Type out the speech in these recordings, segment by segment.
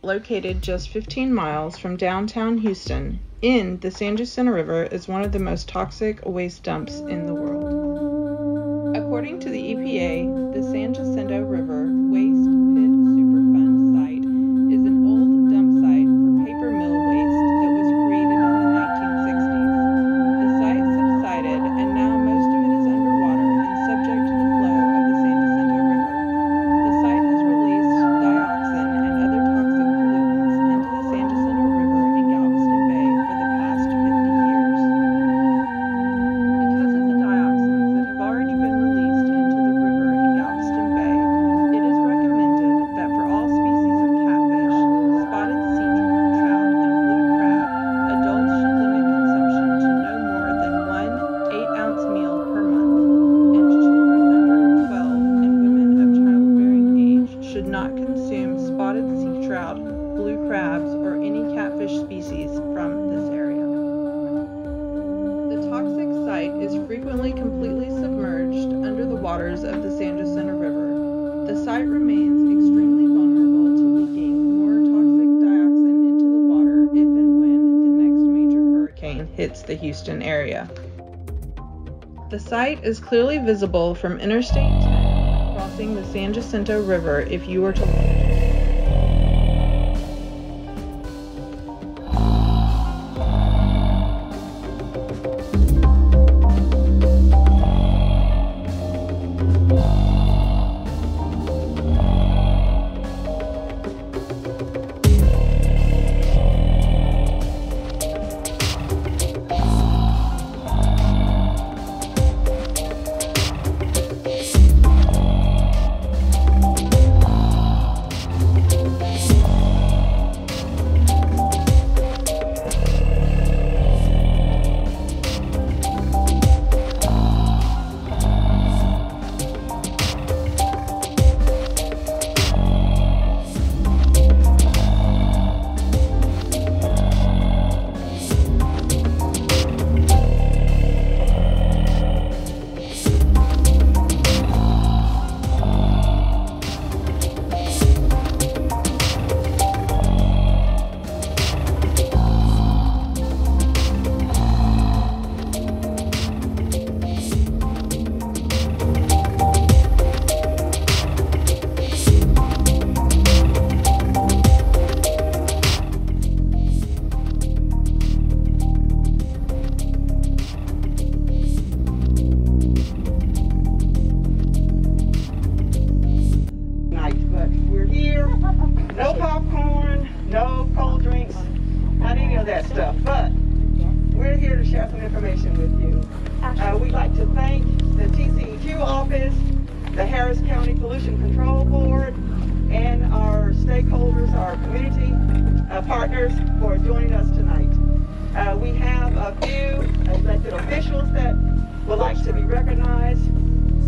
located just 15 miles from downtown Houston, in the San Jacinto River is one of the most toxic waste dumps in the world. According to the EPA, the San Jacinto River Waste Pit Superfund site is an old dump site for paper mill waste that was created in the 1960s. The site subsided, and now most of it is underwater and subject to the flow of the San Jacinto River. The site has released dioxin and other toxic pollutants into the San Jacinto River and Galveston Bay for the past 50 years. Because of the dioxins that have already been released into the river and Galveston Bay, it is recommended that for all species of catfish, spotted sea trout, and blue crab, adults should limit consumption to no more than one 8-ounce meal per month, and children under 12 and women of childbearing age should not consume spotted sea trout, blue crabs, or any catfish species from this area. The toxic site is frequently completely submerged under the waters of the San Jacinto River. The site remains extremely vulnerable to leaking more toxic dioxin into the water if and when the next major hurricane hits the Houston area. The site is clearly visible from Interstate 10 crossing the San Jacinto River if you were to look. No popcorn, no cold drinks, not any of that stuff. But we're here to share some information with you. We'd like to thank the TCEQ office, the Harris County Pollution Control Board, and our stakeholders, our community partners for joining us tonight. We have a few elected officials that would like to be recognized.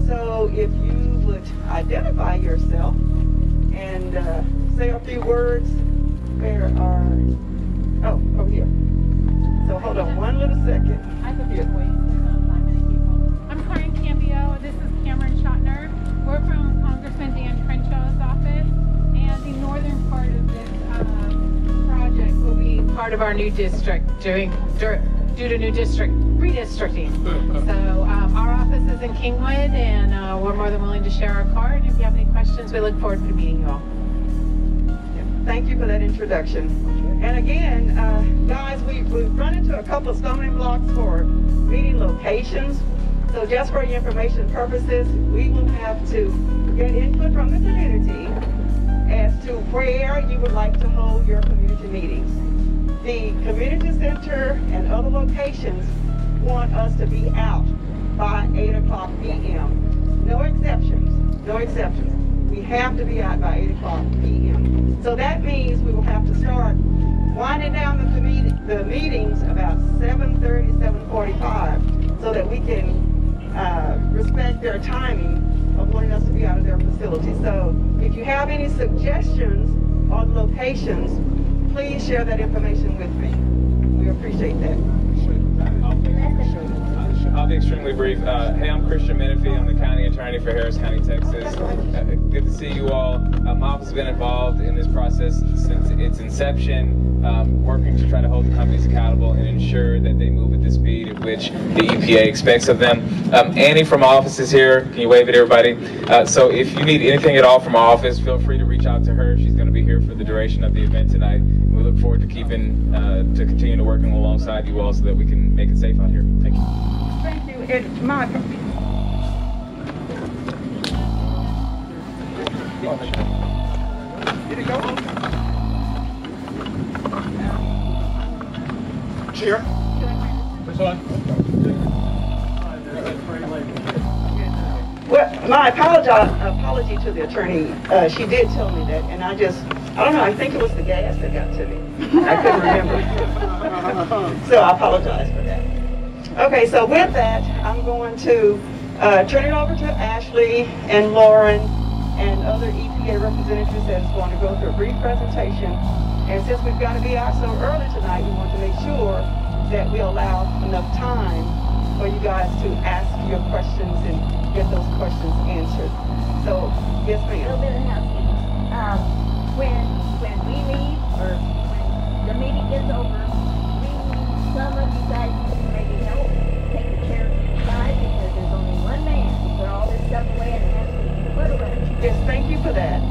So if you would identify yourself and say a few words. Where are, oh, over here. So hold on one little second. I could be wait. I'm Karen Cambio. This is Cameron Schottner. We're from Congressman Dan Crenshaw's office, and the northern part of this project will be part of our new district due to new district redistricting. So our office is in Kingwood, and we're more than willing to share our card. If you have any questions, we look forward to meeting you all. Thank you for that introduction. And again, guys, we've run into a couple of stumbling blocks for meeting locations. So just for your information purposes, we will have to get input from the community as to where you would like to hold your community meetings. The community center and other locations want us to be out by 8 o'clock p.m. No exceptions, no exceptions. We have to be out by 8 o'clock p.m. So that means we will have to start winding down the meetings about 7:30, 7:45, so that we can respect their timing of wanting us to be out of their facility. So if you have any suggestions on locations, please share that information with me. We appreciate that. I'll be extremely brief. Hey, I'm Christian Menifee. I'm the county attorney for Harris County, Texas. Good to see you all. My office has been involved in this process since its inception, working to try to hold the companies accountable and ensure that they move at the speed at which the EPA expects of them. Annie from our office is here. Can you wave at everybody? So if you need anything at all from our office, feel free to reach out to her. She's going to be here for the duration of the event tonight. We look forward to continue to working alongside you all so that we can make it safe out here. Thank you. Thank you. And my did it go? Cheer. Which one? Well, my apology to the attorney. She did tell me that, and I don't know, I think it was the gas that got to me. I couldn't remember. So I apologize for that. Okay, so with that, I'm going to turn it over to Ashley and Lauren and other EPA representatives that's going to go through a brief presentation. And since we've got to be out so early tonight, we want to make sure that we allow enough time for you guys to ask your questions and get those questions answered. So, yes, A little ma'am. bit of housekeeping. When we leave, or when the meeting is over, some of you guys maybe help take the chairs inside because there's only one man to put all this stuff away and has to put away. Yes, thank you for that.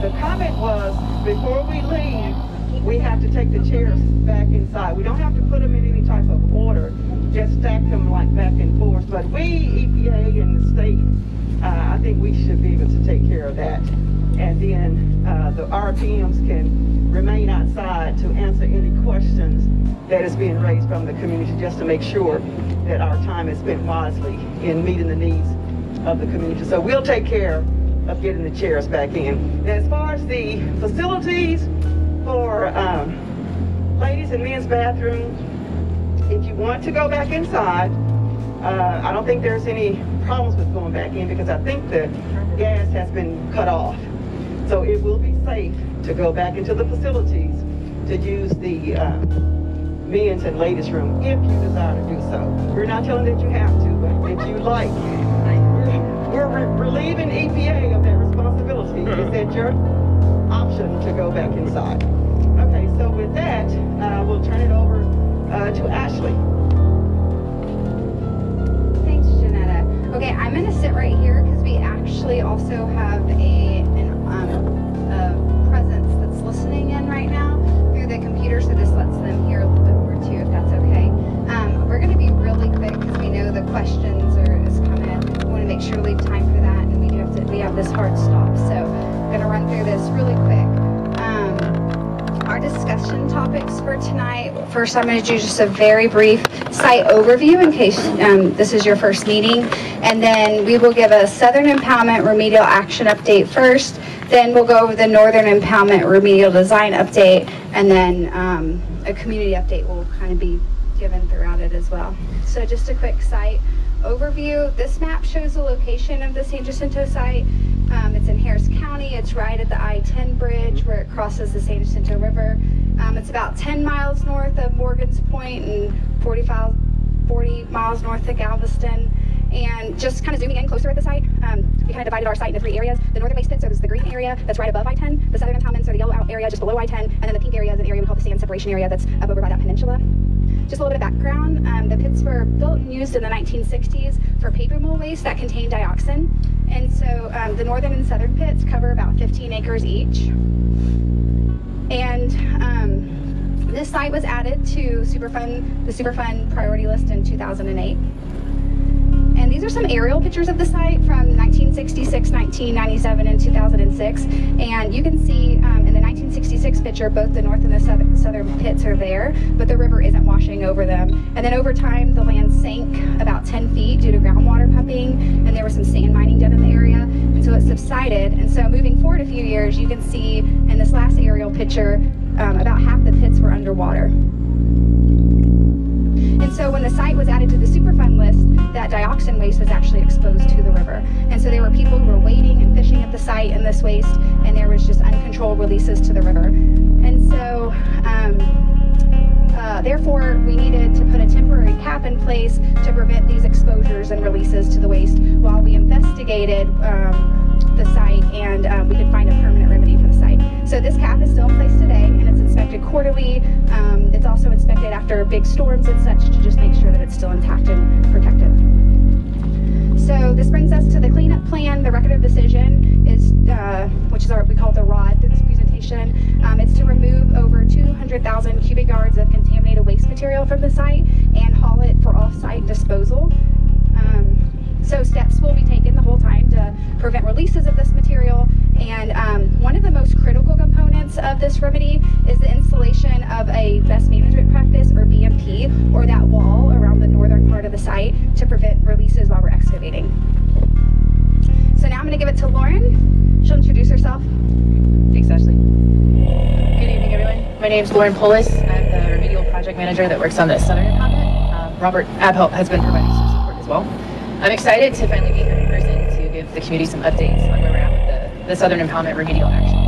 The comment was, before we leave, we have to take the chairs back inside. We don't have to put them in any type of order, just stack them like back and forth. But we, EPA and the state, I think we should be able to take care of that. And then the RPMs can remain outside to answer any questions that is being raised from the community, just to make sure that our time is spent wisely in meeting the needs of the community. So we'll take care of getting the chairs back in. As far as the facilities for ladies and men's bathrooms, if you want to go back inside, I don't think there's any problems with going back in because I think the gas has been cut off. So it will be safe to go back into the facilities to use the men's and ladies room if you desire to do so. We're not telling that you have to, but if you like. We're relieving EPA of that responsibility. Is that your option to go back inside? Okay, so with that, we'll turn it over to Ashley. Thanks, Janetta. Okay, I'm going to sit right here because we actually also have a presence that's listening in right now through the computer, so this lets them hear a little bit more too, if that's okay. We're going to be really quick because we know the questions is coming. We want to make sure we leave time for that, and we have this hard stop, so I'm going to run through this really quick. Our discussion topics for tonight. First, I'm going to do just a very brief site overview in case this is your first meeting. And then we will give a Southern Impoundment Remedial Action Update first. Then we'll go over the Northern Impoundment Remedial Design Update. And then a community update will kind of be given throughout it as well. So just a quick site overview. This map shows the location of the San Jacinto site. It's in Harris County. It's right at the I-10 bridge where it crosses the San Jacinto River. It's about 10 miles north of Morgan's Point and 40 miles north of Galveston. And just kind of zooming in closer at the site, we kind of divided our site into 3 areas. The northern waste pit, so this is the green area that's right above I-10. The southern impoundments are the yellow area just below I-10. And then the pink area is an area we call the sand separation area that's up over by that peninsula. Just a little bit of background, the pits were built and used in the 1960s for paper mill waste that contained dioxin. And so the northern and southern pits cover about 15 acres each. And this site was added to the Superfund priority list in 2008. And these are some aerial pictures of the site from 1966, 1997, and 2006. And you can see in the 1966 picture, both the north and the southern pits are there, but the river isn't washing over them. And then over time, the land sank about 10 feet due to groundwater pumping, and there was some sand mining done in the area. And so it subsided. And so moving forward a few years, you can see in this last aerial picture, about half the pits were underwater. And so when the site was added to the Superfund list, that dioxin waste was actually exposed to the river. And so there were people who were wading and fishing at the site in this waste, and there was just uncontrolled releases to the river. And so therefore, we needed to put a temporary cap in place to prevent these exposures and releases to the waste while we investigated the site and we could find a permanent remedy for the site. So this cap is still in place today, and it's inspected quarterly. It's also inspected after big storms and such to just make sure that it's still intact and protected. So this brings us to the cleanup plan. The record of decision is, which is we call it the ROD through this presentation. It's to remove over 200,000 cubic yards of contaminated waste material from the site and haul it for off-site disposal. So steps will be taken the whole time to prevent releases of this material. And one of the most critical components of this remedy is the installation of a best management practice, or BMP, or that wall around the northern part of the site to prevent releases while we're excavating. So now I'm going to give it to Lauren. She'll introduce herself. Thanks, Ashley. Good evening, everyone. My name is Lauren Polis. I'm the remedial project manager that works on the southern impoundment. Robert Abhelp has been providing some support as well. I'm excited to finally be here in person to give the community some updates on where we're at with the southern impoundment remedial action.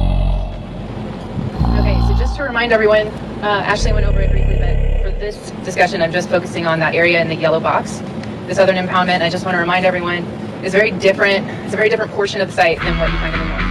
Okay, so just to remind everyone, Ashley went over it briefly, but for this discussion, I'm just focusing on that area in the yellow box. The southern impoundment, I just want to remind everyone, is very different. It's a very different portion of the site than what you find in the north.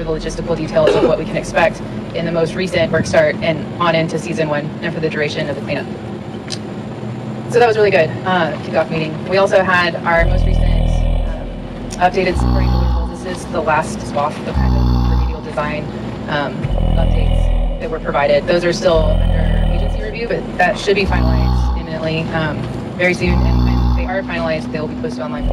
Logistical details of what we can expect in the most recent work start and on into season 1 and for the duration of the cleanup. So that was really good kickoff meeting. We also had our most recent updated supporting deliverables. This is the last swath of kind of remedial design updates that were provided. Those are still under agency review, but that should be finalized imminently, very soon. And when they are finalized, they will be posted online.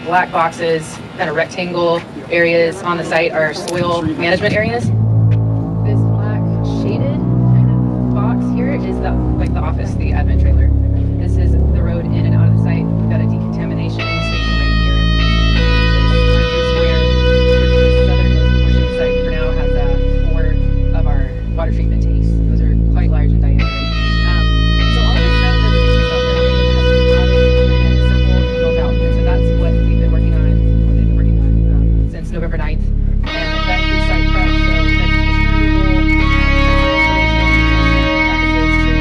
Black boxes, kind of rectangle areas on the site are soil management areas. This black shaded kind of box here is the office, the admin trailer. This is the road in and out of the site. We've got a decontamination station right here. This square, the southernmost portion of the site for now has 4 of our water treatment tanks. Those are quite large in diameter. So all of this stuff has been kicked off there already. It has to be routed and assembled and built out. And so that's what we've been working on, what they've been working on since November 9th. And that includes site prep, so vegetation removal, installation, practices to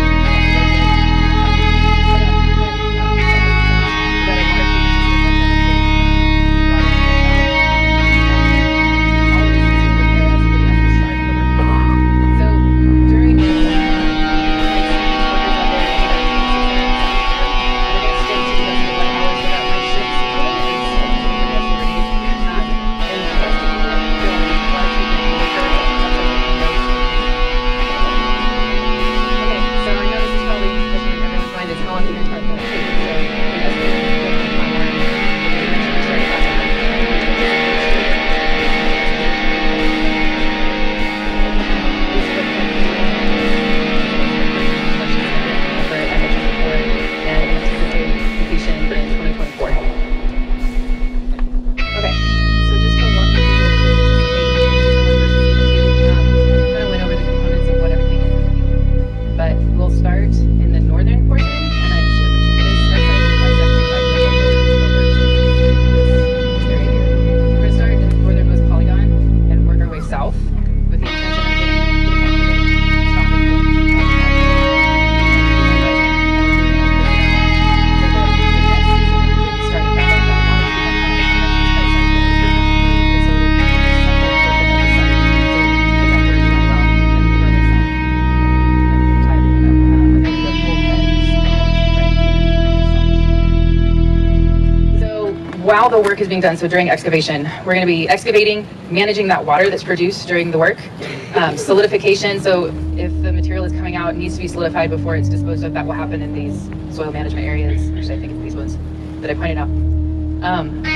while the work is being done, so during excavation, we're going to be excavating, managing that water that's produced during the work, solidification, so if the material is coming out, it needs to be solidified before it's disposed of. That will happen in these soil management areas. Actually, I think it's these ones that I pointed out. On-site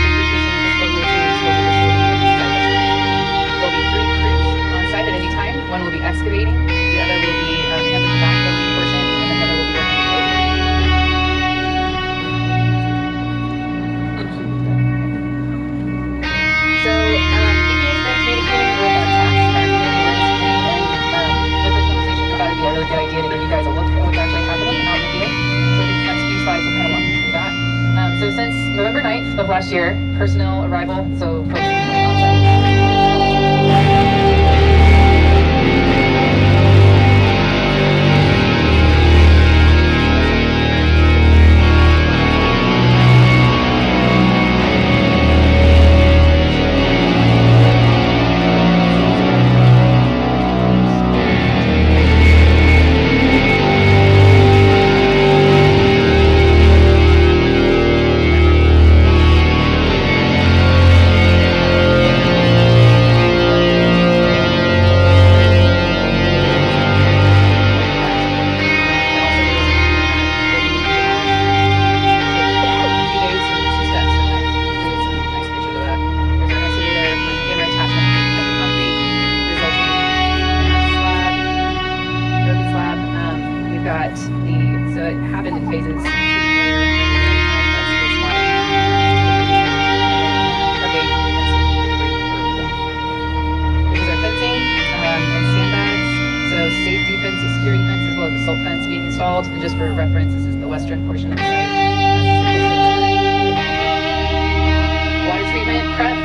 transportation, disposal to disposal facility. There'll be 3 crews on site at any time. One will be excavating, the other will be handling the backfilling portion, and another will be working the road work. So, EPA's been communicating with our tax committee, and with this conversation, I thought it'd be a really good idea to give you guys a look at what's actually happening out in the field. So these next few slides will kind of walk you through that. So since November 9th of last year, personnel arrival, so folks coming on site. So it happened in phases. This is our fencing and sandbags. So safety fence, security fence, as well as the silt fence being installed. And just for reference, this is the western portion of the site. Water treatment prep.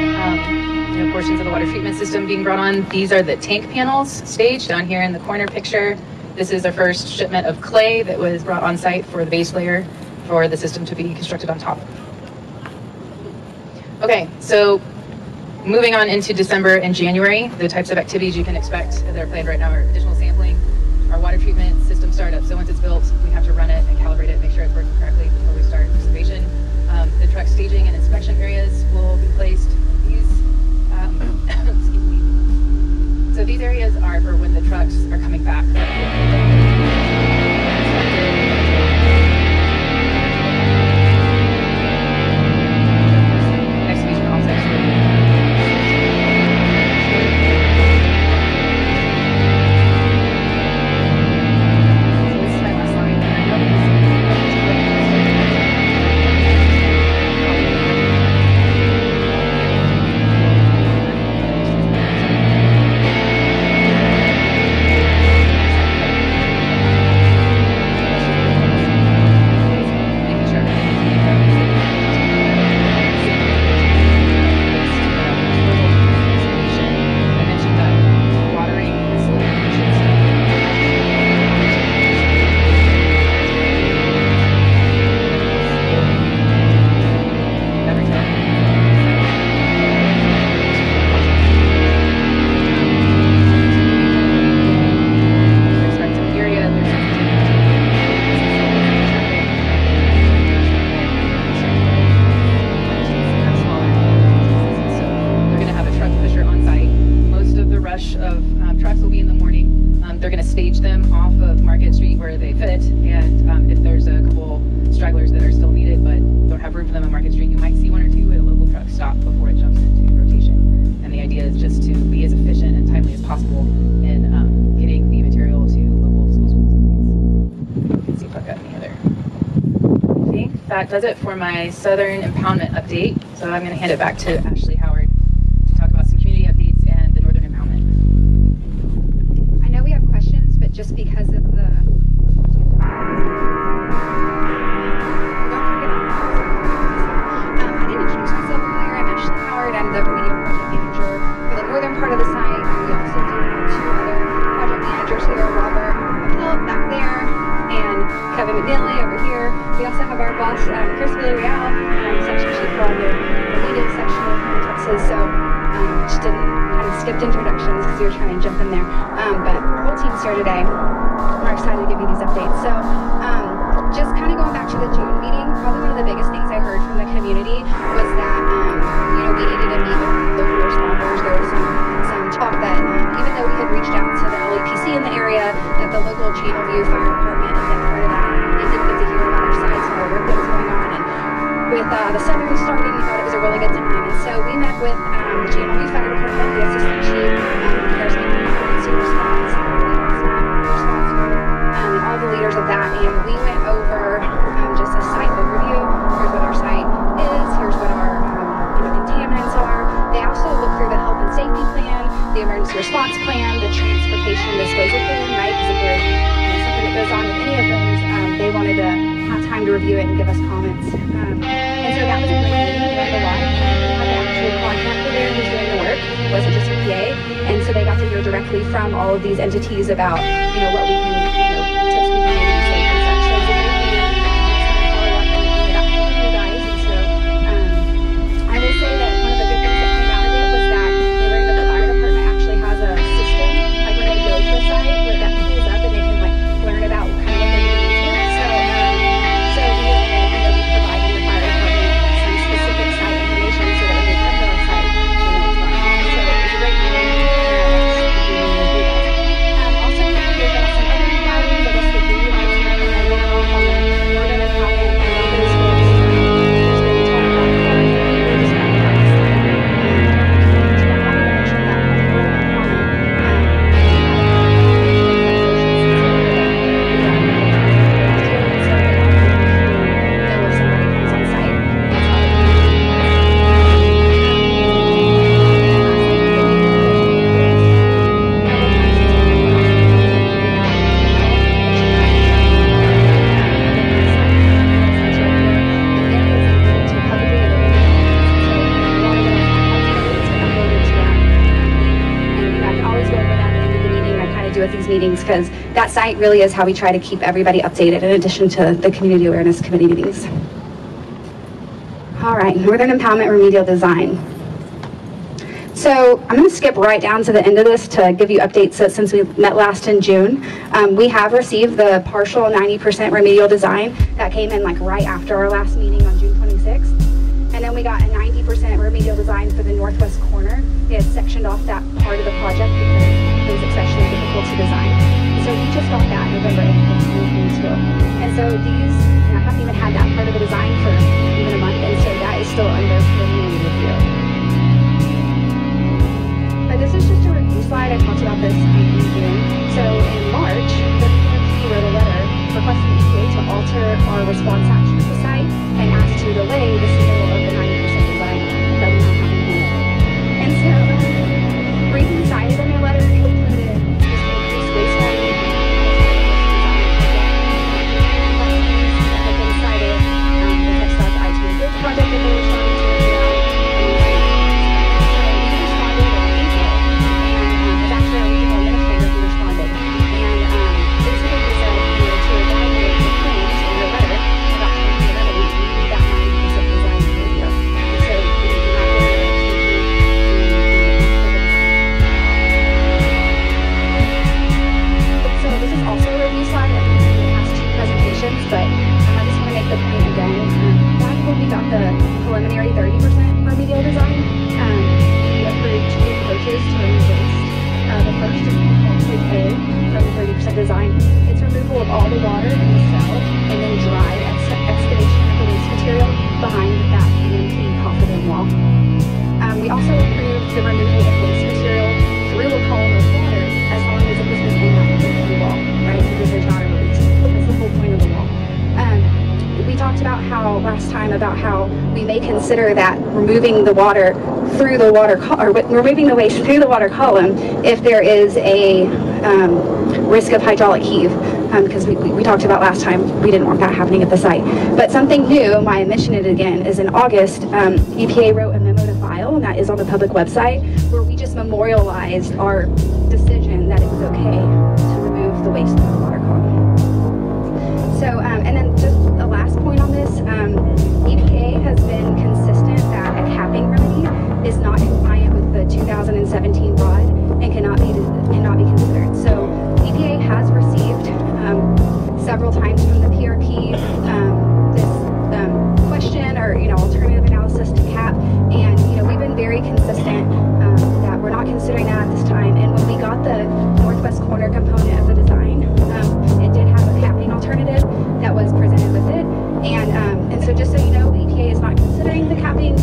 Portions of the water treatment system being brought on. These are the tank panels staged down here in the corner picture. This is our first shipment of clay that was brought on site for the base layer for the system to be constructed on top. Okay, so moving on into December and January, the types of activities you can expect that are planned right now are additional sampling, our water treatment system startup. So once it's built, we have to run it and calibrate it, make sure it's working correctly before we start excavation. The truck staging and inspection areas will be placed. These, excuse me. So these areas are for when the trucks are coming back. Excavation offsets. So this is my last line. Trucks will be in the morning. They're going to stage them off of Market Street where they fit, and if there's a couple stragglers that are still needed but don't have room for them on Market Street, you might see 1 or 2 at a local truck stop before it jumps into rotation. And the idea is just to be as efficient and timely as possible in getting the material to local disposal facilities. Let's see if I've got any other. I think that does it for my Southern impoundment update. So I'm going to hand it back to Ashley Howard to talk about some community updates and the Northern impoundment. I know we have questions, but just because of the I didn't introduce myself earlier. I'm Ashley Howard. I'm the remedial project manager for the northern part of the site. We also do have 2 other project managers here, Robert Phillip back there and Kevin McNeely over here. We also have our boss, Chris Villarreal, section chief for the leading section of Texas. So just didn't kind of skipped introductions because we were trying to jump in there. But our whole team's here today. We're excited to give you these updates. So just kind of going back to the June meeting, probably one of the biggest things I heard from the community was that, we needed to meet with local responders. There was some talk that even though we had reached out to the LAPC in the area, that the local Channelview Fire Department had been part of that and didn't get to hear about our side, some of the work that was going on. And with the Southern starting, we thought it was a really good time. And so we met with Channelview Fire Department, the assistant chief, there's an emergency response, and all the leaders of that. And we went over just a site overview. Here's what our site is. Here's what our contaminants are. They also look through the health and safety plan, the emergency response plan, the transportation disposal plan, right? Because if there's something that goes on with any of those, they wanted to have time to review it and give us comments. And so that was a great meeting. We learned a lot. We had the actual contractor there who's doing the work. It wasn't just EPA. And so they got to hear directly from all of these entities about, what we can, tips we can use and such. So it was a great meeting. Follow up and that from you guys. And so I will say that one of the good things that came out of it was that they learned that the fire department actually has a system, like when they go to a site, where that pulls up and they can learn about kind of what they need to do. So we went in and we provided the fire department some specific site information so that when they come to our site, they know what's going on. So it was a great meeting. Also, there's been some other inquiries. I guess the blue lights are going to go off on the northern impoundment and all those folks. There's been talk about the water. We just got the right side. I wanted to mention that on the northern impoundment. Meetings, because that site really is how we try to keep everybody updated in addition to the community awareness committee meetings. All right, Northern Impoundment remedial design. So I'm going to skip right down to the end of this to give you updates since we met last in June. We have received the partial 90% remedial design that came in right after our last meeting on June 26th. And then we got a 90% remedial design for the northwest corner. They had sectioned off that part of the project because it was especially difficult to design. So we just got that November 8th, 2022. And so these, I haven't even had that part of the design for even a month, and so that is still under preliminary review. But this is just a review slide. I talked about this in June. So in March, the PRP wrote a letter requesting EPA to alter our response action to the site and ask to delay the submittal of the 90% design that we don't have in hand. And so, briefly cited in their letter included just increased waste volume, that had been cited, the textile to IT and goods project that they were starting to work out. So we responded in April, and it was actually our regional administrator who responded. And basically we said, to evaluate the claims in your letter about changing the remedy, we need that 90% design behavior. And so we do not get a So this is also a review slide. I think it has two presentations, but I just want to make the point again. Back when we got the preliminary 30% remedial design, we approved two approaches to remove waste. The first is called Point A from the 30% design. It's removal of all the water in the cell and then dry excavation of the waste material behind that PMP coffin wall. We also approved the removal of waste material through a column of water as long as it was within that PMP wall, right? Because there's not a release. That's the whole point of the wall. We talked about last time about how we may consider that removing the water through the water removing the waste through the water column if there is a risk of hydraulic heave, because we talked about last time we didn't want that happening at the site. But something new, I mentioned it again, is in August, EPA wrote a memo to file, and that is on the public website, where we just memorialized our decision that it was okay to remove the waste from the water column. So, and then just the last point on this, EPA has been consistent that a capping remedy is not compliant with the 2017 ROD and cannot be considered. So EPA has received several times from the PRP mapping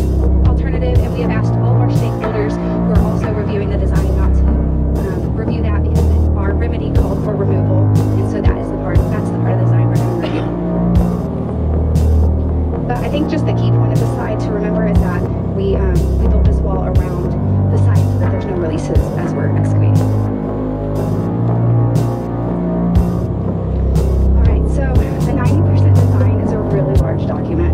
alternative, and we have asked all of our stakeholders who are also reviewing the design not to review that because our remedy called for removal, and so that's the part of the design we're going to review. But I think just the key point of the slide to remember is that we built this wall around the site so that there's no releases as we're excavating. All right, so the 90% design is a really large document.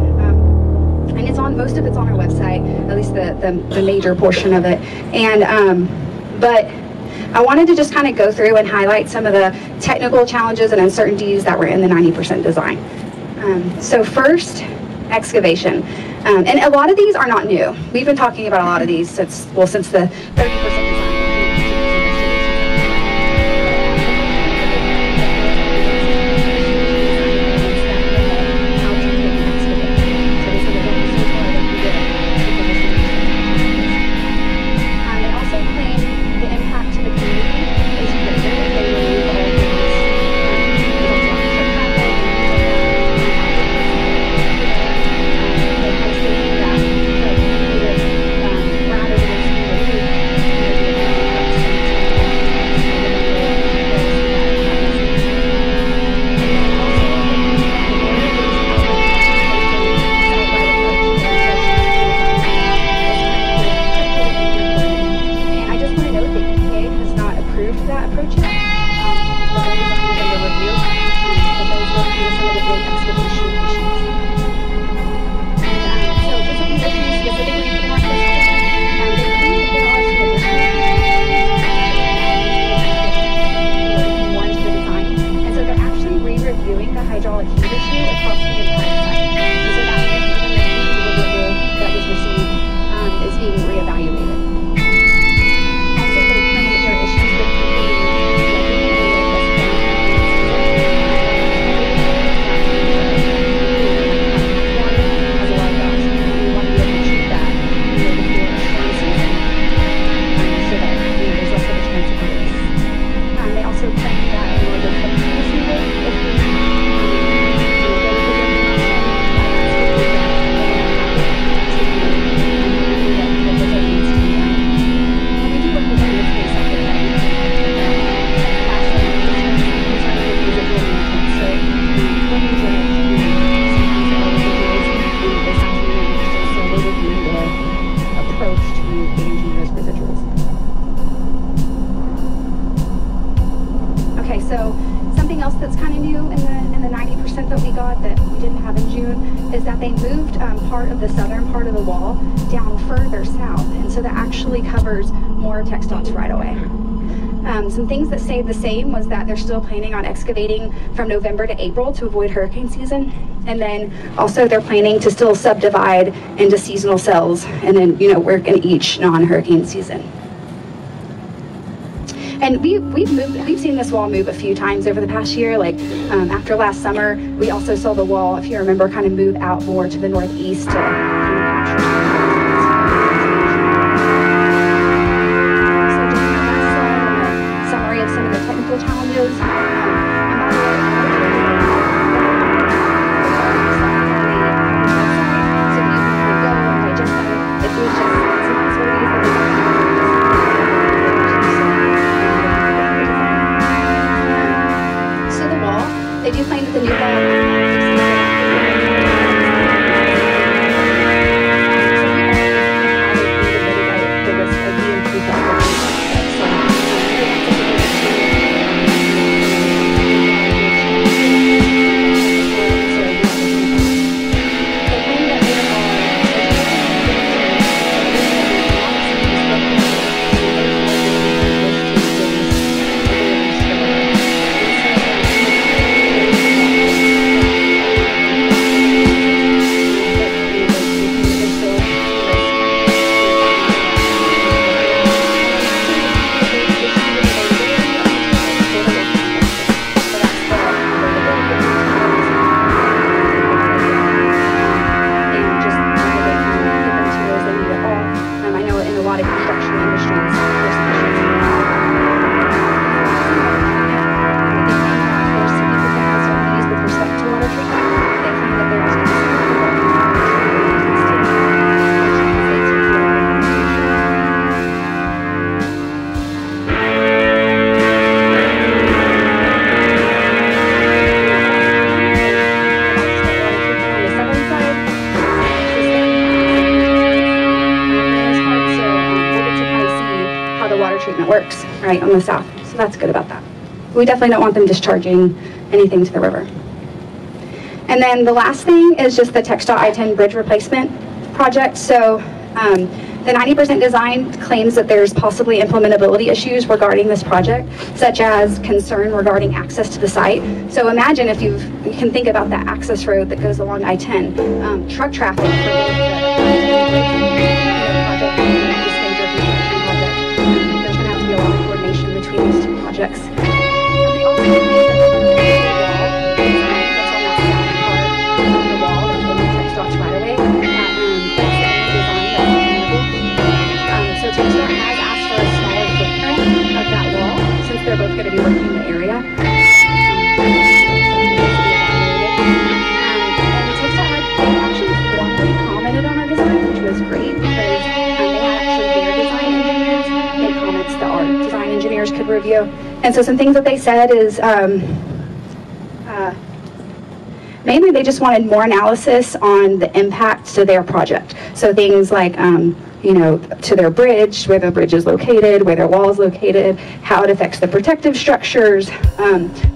And it's on, most of it's on our website, at least the major portion of it. And, but I wanted to just kind of go through and highlight some of the technical challenges and uncertainties that were in the 90% design. So first, excavation. And a lot of these are not new. We've been talking about a lot of these since the 30% design. Part of the southern part of the wall down further south, and so that actually covers more textiles right away. Some things that stayed the same was that they're still planning on excavating from November to April to avoid hurricane season, and then also they're planning to still subdivide into seasonal cells and then work in each non-hurricane season. And we've seen this wall move a few times over the past year. Like after last summer, we also saw the wall, if you remember, kind of move out more to the northeast to capture. So just a summary of some of the technical challenges. So you can go and digest them. It was just some stories that we got. They do claim that the new wall works, right, on the south. So that's good about that. We definitely don't want them discharging anything to the river. And then the last thing is just the TxDOT I-10 bridge replacement project. So the 90% design claims that there's possibly implementability issues regarding this project, such as concern regarding access to the site. So imagine if you can think about that access road that goes along I-10, truck traffic for both the project and this major construction project. There's going to have to be a lot of coordination between these two projects. And they also claim that the wall that's on that south part of the wall that's in the TxDOT's right away, that's the design that's available. So TxDOT has asked for a smaller footprint of that wall since they're both going to be working in the area. And TxDOT they actually formally commented on our design, which was great because they had actually their design engineers make comments that our design engineers could review. And so some things that they said is mainly they just wanted more analysis on the impact to their project. So things like you know, to their bridge, where the bridge is located, where their wall is located, how it affects the protective structures.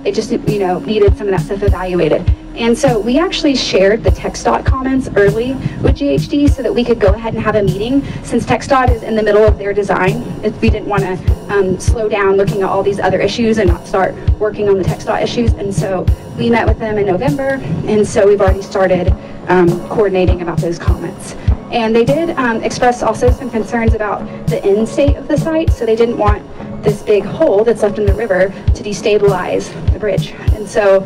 They just, you know, needed some of that stuff evaluated. And so we actually shared the TxDOT comments early with GHD so that we could go ahead and have a meeting. Since TxDOT is in the middle of their design, we didn't want to slow down looking at all these other issues and not start working on the TxDOT issues. And so we met with them in November, and so we've already started coordinating about those comments. And they did express also some concerns about the end state of the site, so they didn't want this big hole that's left in the river to destabilize the bridge. And so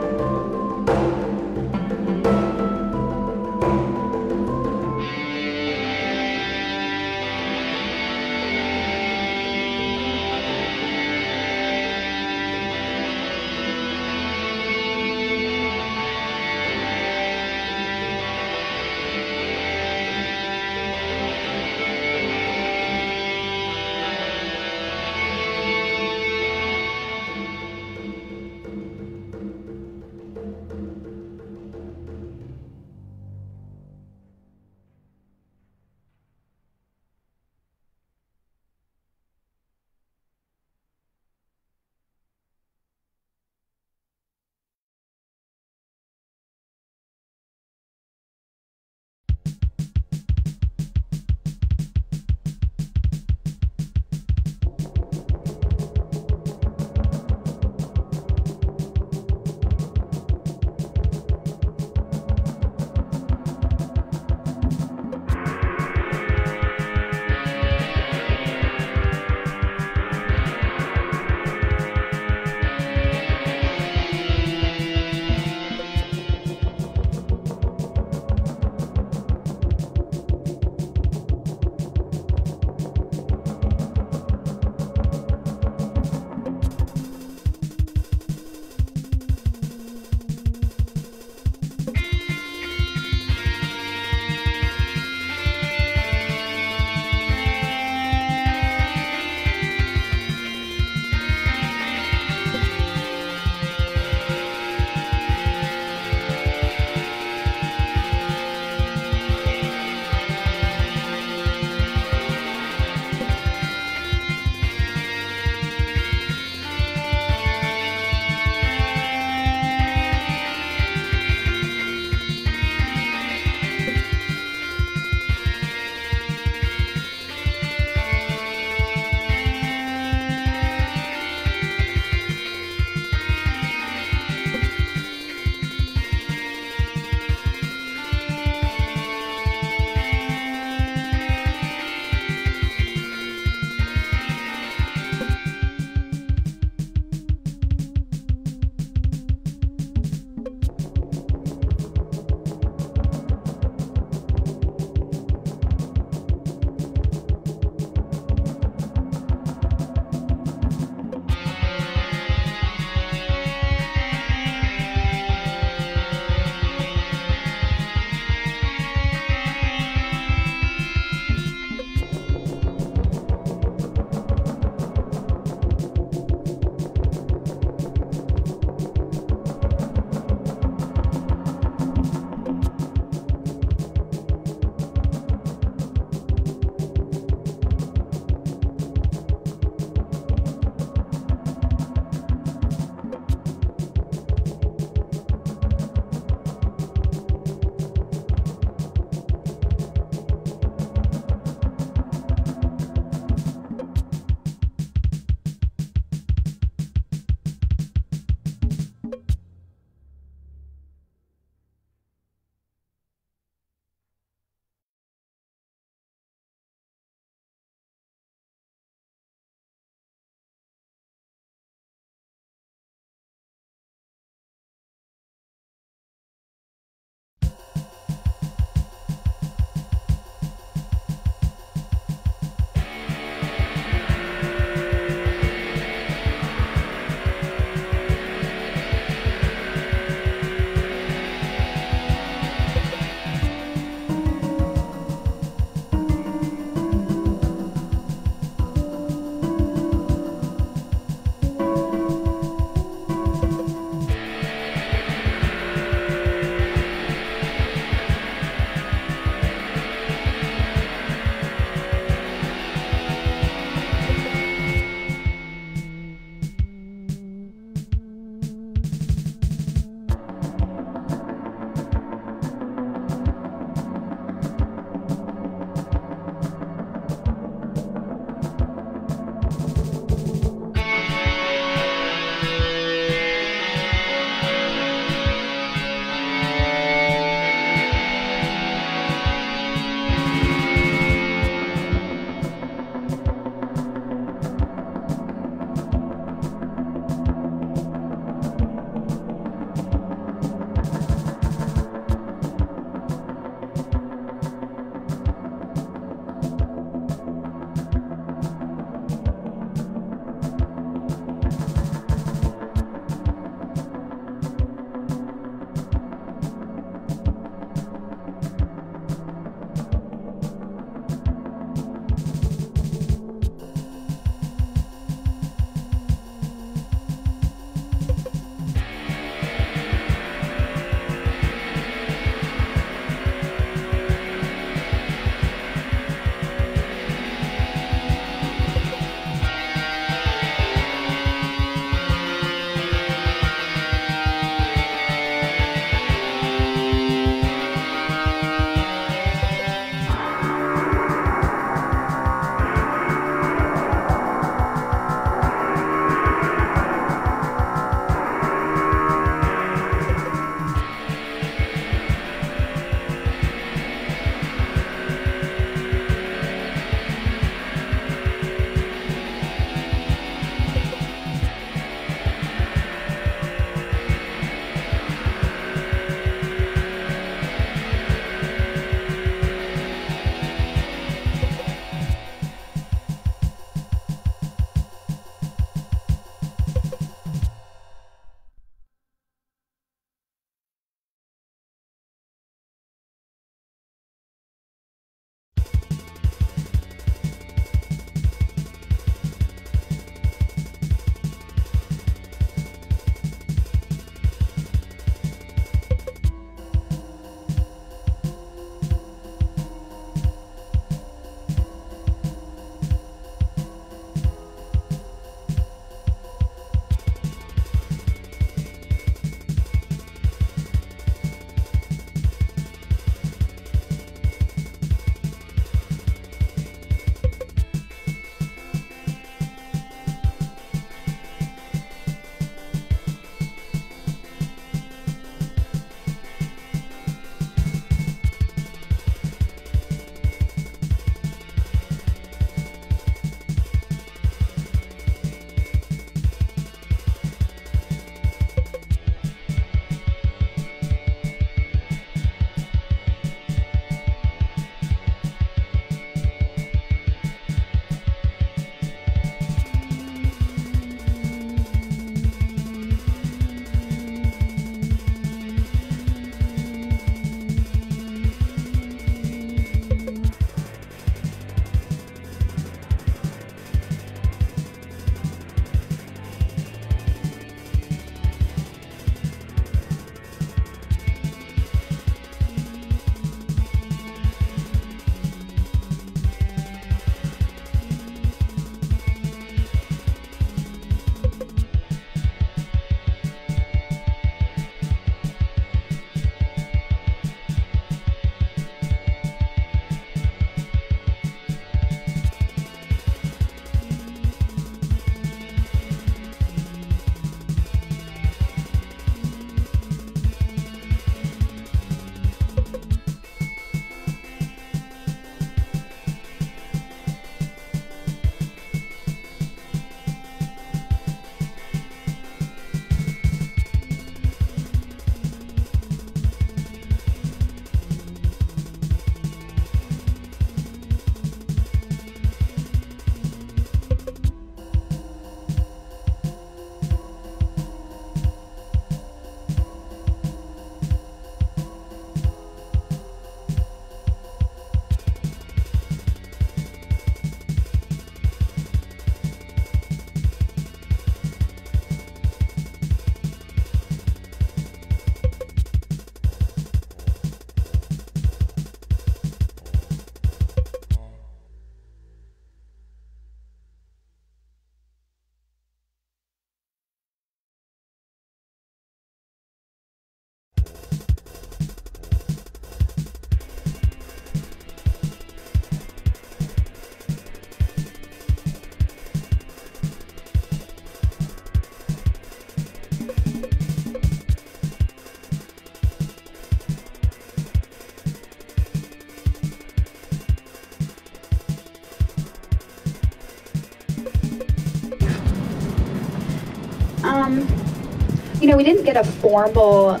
You know, we didn't get a formal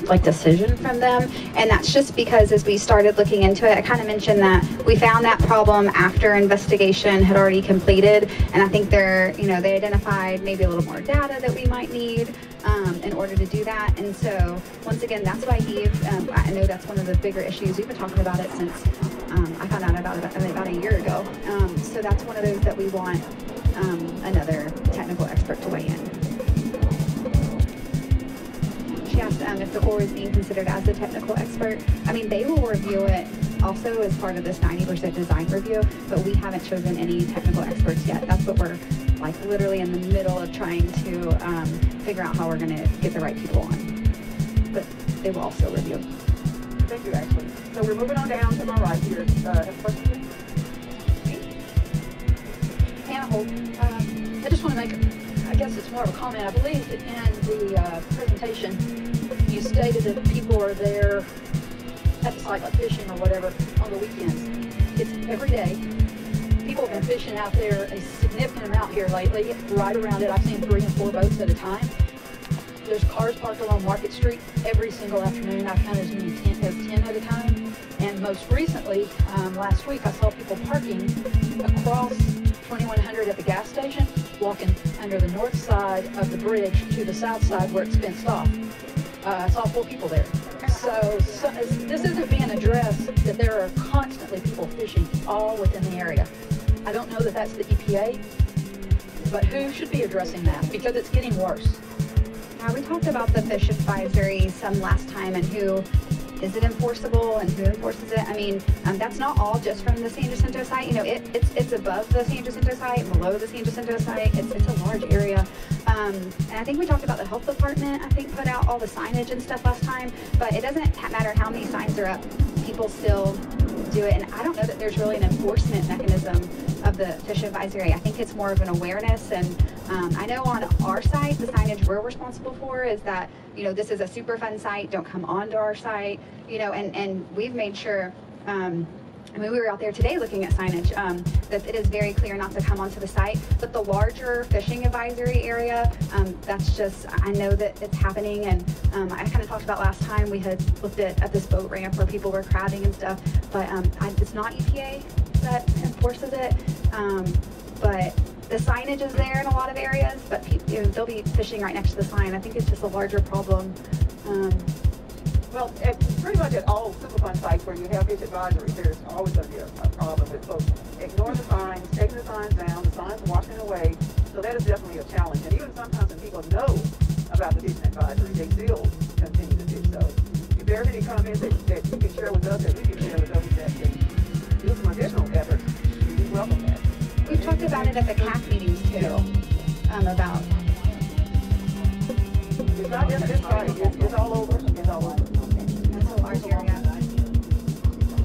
like decision from them, and that's just because as we started looking into it, I kind of mentioned that we found that problem after investigation had already completed, and I think they identified maybe a little more data that we might need in order to do that. And so once again, that's why I know that's one of the bigger issues. We've been talking about it since I found out about a year ago. So that's one of those that we want another technical expert to weigh in. She asked if the Corps is being considered as a technical expert. I mean, they will review it also as part of this 90% design review, but we haven't chosen any technical experts yet. That's what we're like literally in the middle of trying to figure out how we're going to get the right people on. But they will also review. Thank you, Ashley. So we're moving on down to my right here. Have a question? Hannah Holt. I just want to make, I guess it's more of a comment. I believe that in the presentation, you stated that people are there at the site, like fishing or whatever, on the weekends. It's every day. People have been fishing out there a significant amount here lately, right around it. I've seen 3 and 4 boats at a time. There's cars parked along Market Street every single afternoon. I've counted as many as 10 at a time. And most recently, last week, I saw people parking across 2100 at the gas station, walking under the north side of the bridge to the south side where it's fenced off. I saw 4 people there. So this isn't being addressed, that there are constantly people fishing all within the area. I don't know that that's the EPA, but who should be addressing that? Because it's getting worse. We talked about the fish advisory some last time and who is it enforceable and who enforces it. I mean, that's not all just from the San Jacinto site. You know, it's above the San Jacinto site, below the San Jacinto site. It's a large area. And I think we talked about the health department, I think, put out all the signage and stuff last time. But it doesn't matter how many signs are up, people still do it. And I don't know that there's really an enforcement mechanism of the fish advisory. I think it's more of an awareness. And I know on our site, the signage we're responsible for is that, you know, this is a Superfund site, don't come onto our site, you know, and we've made sure, I mean, we were out there today looking at signage, that it is very clear not to come onto the site, but the larger fishing advisory area, that's just, I know that it's happening, and I kind of talked about last time, we had looked at this boat ramp where people were crabbing and stuff, but it's not EPA that enforces it, but the signage is there in a lot of areas, but you know, they'll be fishing right next to the sign. I think it's just a larger problem. Well, pretty much at all Superfund sites where you have fish advisory, there's always going to be a problem with folks ignoring the signs, taking the signs down, the signs washing away. So that is definitely a challenge. And even sometimes when people know about the fishing advisory, they still continue to fish. So if there's any comments that you can share with us, that we can share with others that can do some additional efforts, we welcome that. We've talked about it at the CAC meetings too, about. It's not just this site, it's all over. It's all over. That's a large area.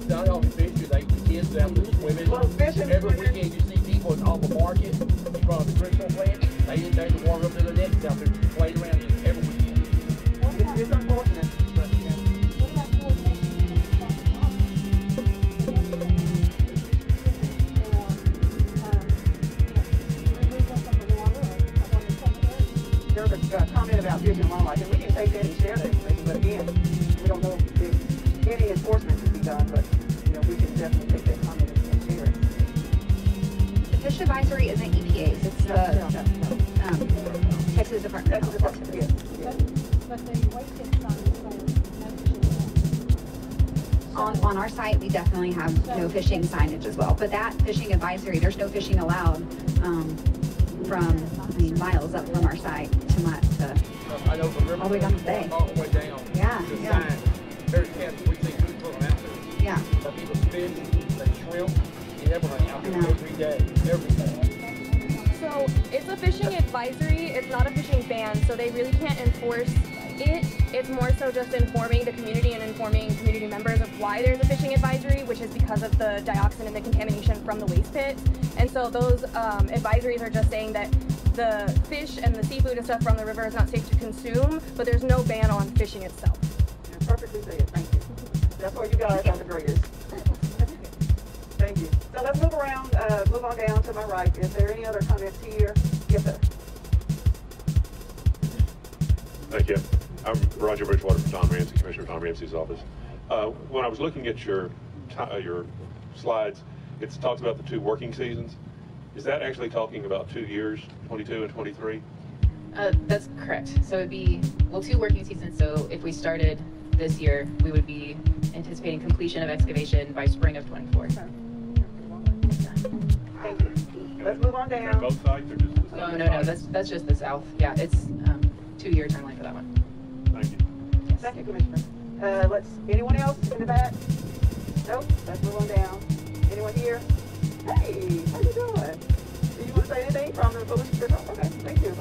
Not only fishing, like the kids out there swimming. Well, fishing, every weekend you see people off the market in front of the Crystal plant. They didn't take the water up to their necks out there playing around every weekend. It's unfortunate, but yeah. There was a comment about fish and wildlife, and we can take that and share that information, but again, we don't know if any enforcement can be done, but you know, we can definitely take that comment and share it. The fish advisory isn't EPA's, it's the Texas Department of Health. Yes. But the white tips on the site, On our site, we definitely have no fishing signage as well, but that fishing advisory, there's no fishing allowed from, I mean, miles up from our site I know from all the way down to the bay. all the way down. Yeah, The yeah. sign, very careful. We see people out there. Yeah. Some people fish, they shrimp, and everything out there every day, every day. So it's a fishing advisory, it's not a fishing ban, so they really can't enforce it. It's more so just informing the community and informing community members of why there's a fishing advisory, which is because of the dioxin and the contamination from the waste pits. And so those advisories are just saying that the fish and the seafood and stuff from the river is not safe to consume, but there's no ban on fishing itself. You're perfectly said, thank you. That's why you guys are the greatest. Thank you. So let's move around, move on down to my right. Is there any other comments here? Yes, sir. Thank you. I'm Roger Bridgewater from Tom Ramsey, Commissioner Tom Ramsey's office. When I was looking at your slides, it talks about the 2 working seasons. Is that actually talking about 2 years, 22 and 23? That's correct. So it'd be, well, 2 working seasons. So if we started this year, we would be anticipating completion of excavation by spring of 24. Thank you. Let's move on down. Both sides or just the south? No, that's just the south. Yeah, it's 2-year timeline for that one. Thank you. Yes. Thank you, Commissioner. Anyone else in the back? Nope. Let's move on down. Anyone here? Hey, how you doing? Do you want to say anything from the police? Okay, thank you.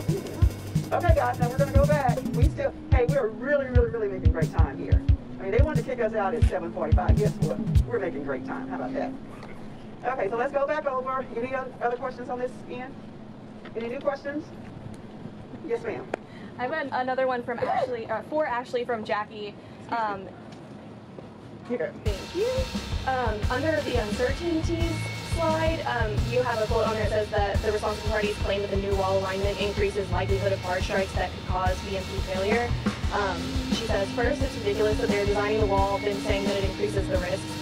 Okay, guys, now we're going to go back. We're really making great time here. I mean, they wanted to kick us out at 7:45. Guess what? We're making great time. How about that? Okay, so let's go back over. Any other questions on this end? Any new questions? Yes, ma'am. I have another one from Ashley, for Ashley from Jackie. Here. Thank you. Under the uncertainties slide, you have a quote on there that says that the responsible parties claim that the new wall alignment increases likelihood of hard strikes that could cause BMP failure. She says, first, it's ridiculous that they're designing the wall, then saying that it increases the risks.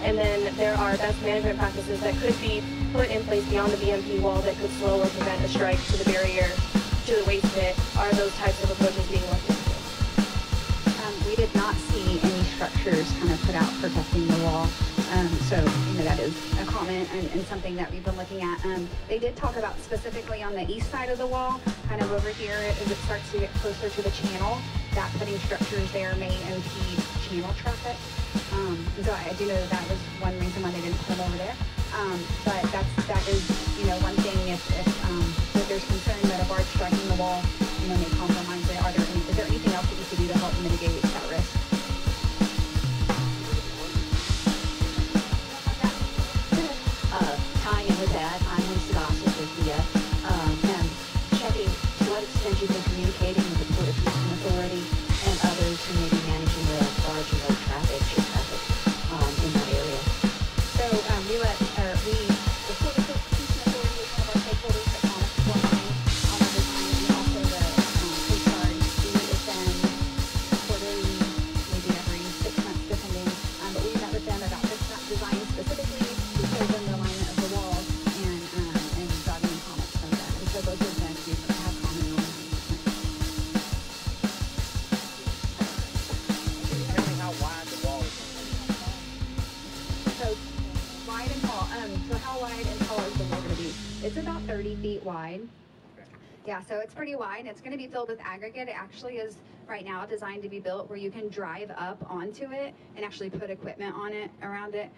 And then there are best management practices that could be put in place beyond the BMP wall that could slow or prevent a strike to the barrier, to the waste pit. Are those types of approaches being looked into? We did not see any structures kind of put out protecting the wall. So, that is a comment and something that we've been looking at. They did talk about specifically on the east side of the wall, kind of over here as it starts to get closer to the channel, that putting structures there may impede channel traffic. And so I do know that was one reason why they didn't put them over there. But that is, one thing if there's concern that a barge striking the wall, may compromise it. Is there anything else that you could do to help mitigate that risk? Tying in with that, I'm Lisa Gossett with the, and checking to what extent you've been communicating with the Port of Houston Authority and others who may be managing the barge and road traffic, ship traffic, in that area. So the Port of Houston Authority is one of our stakeholders that comments beforehand on our design, and also the Coast Guard. We meet with them quarterly, maybe every 6 months depending. But we met with them about this design specifically. We showed them the alignment of the walls and got any comments from them. And so both of them do have commented on that. Tell me how wide the wall is. So wide and tall. So how wide and tall is the wall going to be? It's about 30 feet wide. Yeah, so it's pretty wide. It's going to be filled with aggregate. It actually is right now designed to be built where you can drive up onto it and actually put equipment on it, around it.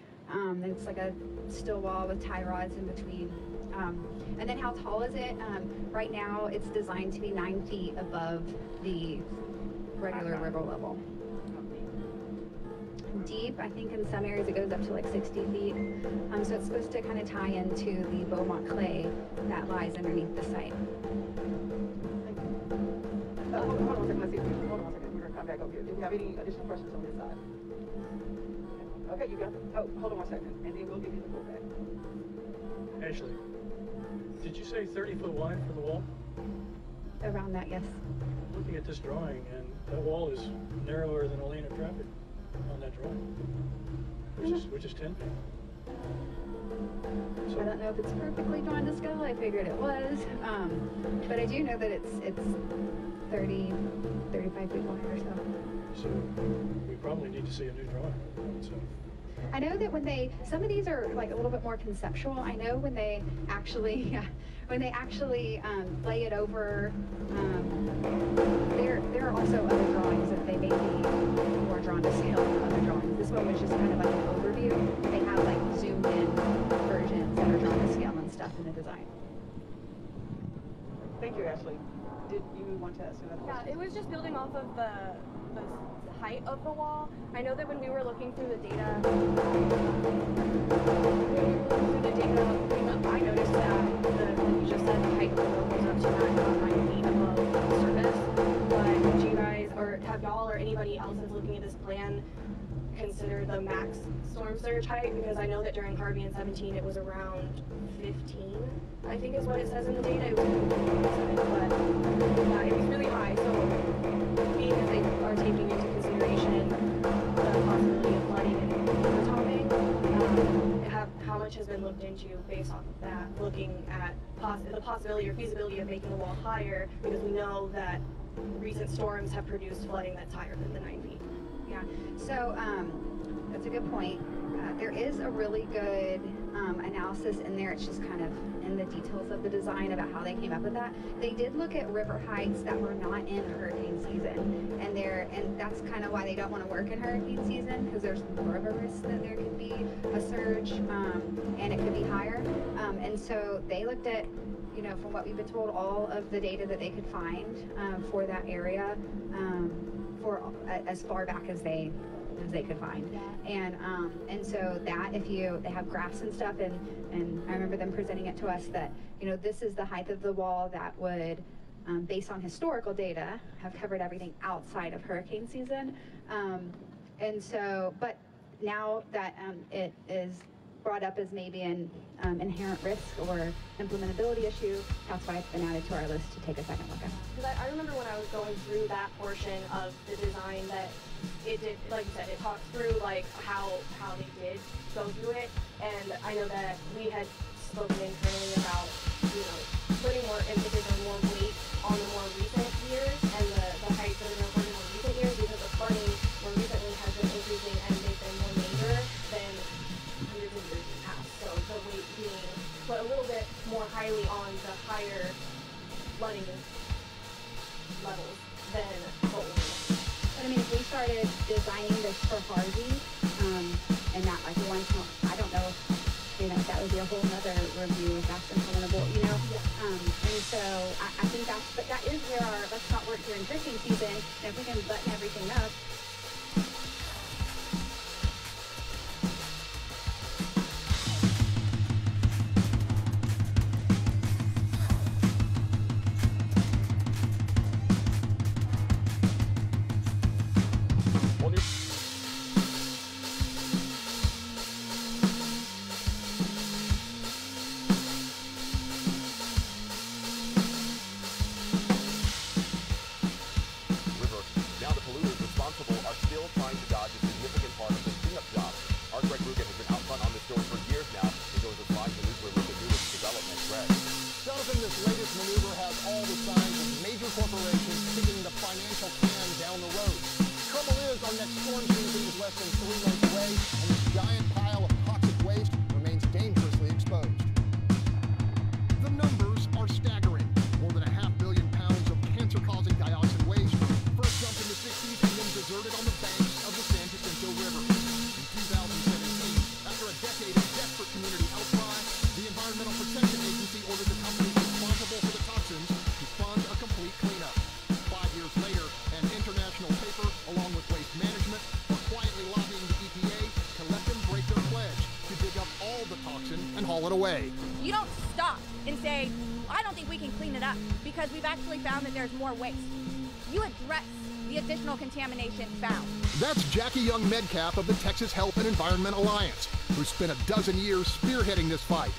It's like a steel wall with tie rods in between. And then how tall is it? Right now it's designed to be 9 feet above the regular river level. Deep, I think in some areas it goes up to like 60 feet. So it's supposed to kind of tie into the Beaumont clay that lies underneath the site. Hold on one second. Let's see. Hold on one second. We're going to come back over here. Do we have any additional questions on this side? Okay, you got it. Oh, hold on one second. And then we'll give you the full back. Ashley, did you say 30 foot wide for the wall? Around that, yes. Looking at this drawing, and that wall is narrower than a lane of traffic on that drawing, which is 10 feet. So, I don't know if it's perfectly drawn to scale. I figured it was. But I do know that it's 30, 35 feet wide or so. So we probably need to see a new drawing. So. I know that some of these are like a little bit more conceptual. I know when they actually lay it over, there are also other drawings that they may be more drawn to scale than other drawings. This one was just kind of like an overview. They have like zoomed in versions that are drawn to scale and stuff in the design. Thank you, Ashley. Did you want to ask another question? Yeah, it was just building off of the height of the wall. I know that when we were looking through the data, I noticed that like you just said, the height of the wall goes up to 9 feet above the surface. But do you guys, or have y'all or anybody else is looking at this plan, consider the max storm surge height, because I know that during Harvey in 17 it was around 15, I think is what it says in the data. It was but yeah, it was really high. So being that they are taking into consideration the possibility of flooding and overtopping, how much has been looked into based off of that, looking at the possibility or feasibility of making the wall higher, because we know that recent storms have produced flooding that's higher than the 9 feet. Yeah, so that's a good point. There is a really good analysis in there. It's just kind of in the details of the design about how they came up with that. They did look at river heights that were not in hurricane season, and that's kind of why they don't want to work in hurricane season, because there's more of a risk that there could be a surge and it could be higher. And so they looked at, you know, from what we've been told, all of the data that they could find for that area for as far back as they could find, and so that they have graphs and stuff, and I remember them presenting it to us that, you know, this is the height of the wall that would, based on historical data, have covered everything outside of hurricane season, and so, but now that it is brought up as maybe an inherent risk or implementability issue, that's why it's been added to our list to take a second look at. Because I remember when I was going through that portion of the design that it did, like you said, it talked through like how they did go through it, and I know that we had spoken internally about, you know, putting more emphasis or more weight on the more recent years and the heights that have been recorded in more recent years, because the flooding more recently has been increasing and they've been more major than hundreds of years in the past. So the weight being put a little bit more highly on the higher flooding levels than what we know. But I mean, if we started designing this for Harvey, and not like one, I don't know, you know, that would be a whole nother review if that's implementable, you know? And so I think that is where our let's not work during hurricane season, and if we can button everything up. This latest maneuver has all the signs of major corporations kicking the financial can down the road. Trouble is, our next storm season is less than 3 months away, and this giant pile of toxic waste remains dangerously exposed. The numbers are staggering. More than 500 million pounds of cancer-causing dioxin waste, first dumped in the 60s and then deserted on the banks of the San Jacinto River. In 2017, after a decade of desperate community outcry, the Environmental Protection Agency ordered the company responsible for the toxins to fund a complete cleanup. 5 years later, an international paper, along with Waste Management, are quietly lobbying the EPA to let them break their pledge to dig up all the toxin and haul it away. You don't stop and say, I don't think we can clean it up because we've actually found that there's more waste. You address the additional contamination found. That's Jackie Young-Medcalf of the Texas Health and Environment Alliance, who spent a dozen years spearheading this fight.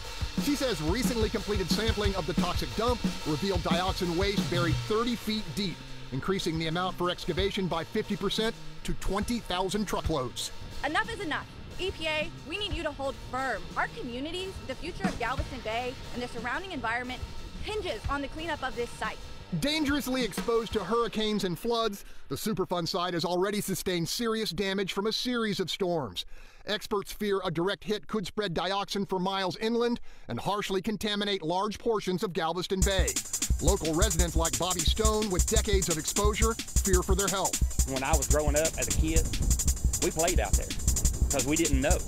She says recently completed sampling of the toxic dump revealed dioxin waste buried 30 feet deep, increasing the amount for excavation by 50% to 20,000 truckloads. Enough is enough. EPA, we need you to hold firm. Our communities, the future of Galveston Bay, and the surrounding environment hinges on the cleanup of this site. Dangerously exposed to hurricanes and floods, the Superfund site has already sustained serious damage from a series of storms. Experts fear a direct hit could spread dioxin for miles inland and harshly contaminate large portions of Galveston Bay. Local residents like Bobby Stone, with decades of exposure, fear for their health. When I was growing up as a kid, we played out there because we didn't know.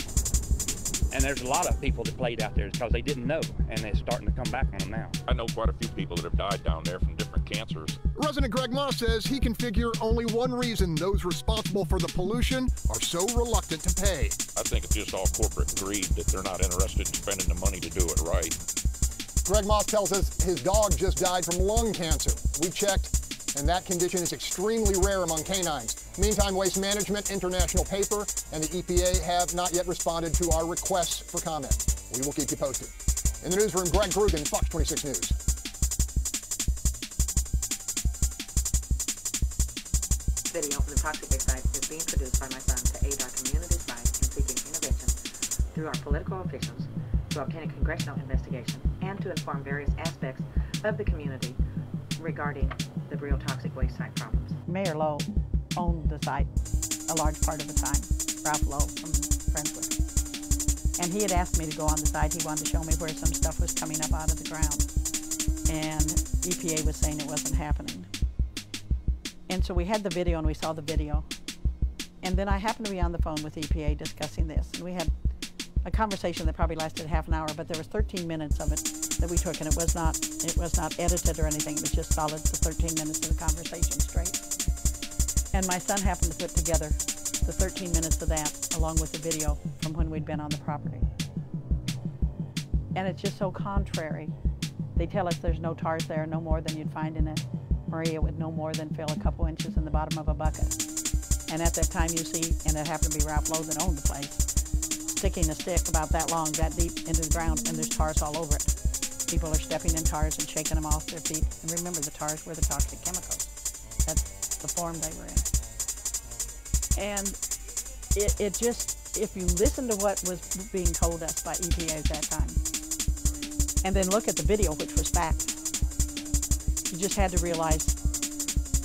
And there's a lot of people that played out there because they didn't know, and they're starting to come back on them now. I know quite a few people that have died down there from different cancers. Resident Greg Moss says he can figure only one reason those responsible for the pollution are so reluctant to pay. I think it's just all corporate greed that they're not interested in spending the money to do it right. Greg Moss tells us his dog just died from lung cancer. We checked, and that condition is extremely rare among canines. Meantime, Waste Management, International Paper, and the EPA have not yet responded to our requests for comment. We will keep you posted. In the newsroom, Greg Grugan, Fox 26 News. Video from the toxic waste site is being produced by my son to aid our community site in seeking intervention through our political officials to obtain a congressional investigation and to inform various aspects of the community regarding the real toxic waste site problems. Mayor Lowe owned the site a large part of the time, Ralph Lowe from Friendswood. And he had asked me to go on the site. He wanted to show me where some stuff was coming up out of the ground. And EPA was saying it wasn't happening. And so we had the video and we saw the video. And then I happened to be on the phone with EPA discussing this. And we had a conversation that probably lasted half an hour, but there was 13 minutes of it that we took, and it was not edited or anything. It was just solid, the 13 minutes of the conversation straight. And my son happened to put together the 13 minutes of that along with the video from when we'd been on the property. And it's just so contrary. They tell us there's no tars there, no more than you'd find in a Maria would no more than fill a couple inches in the bottom of a bucket. And at that time you see, and it happened to be Ralph Lowe that owned the place, sticking a stick about that long, that deep into the ground, and there's tars all over it. People are stepping in tars and shaking them off their feet. And remember, the tars were the toxic chemicals. That's the form they were in. And it just, if you listen to what was being told us by EPA at that time, and then look at the video, which was fact, you just had to realize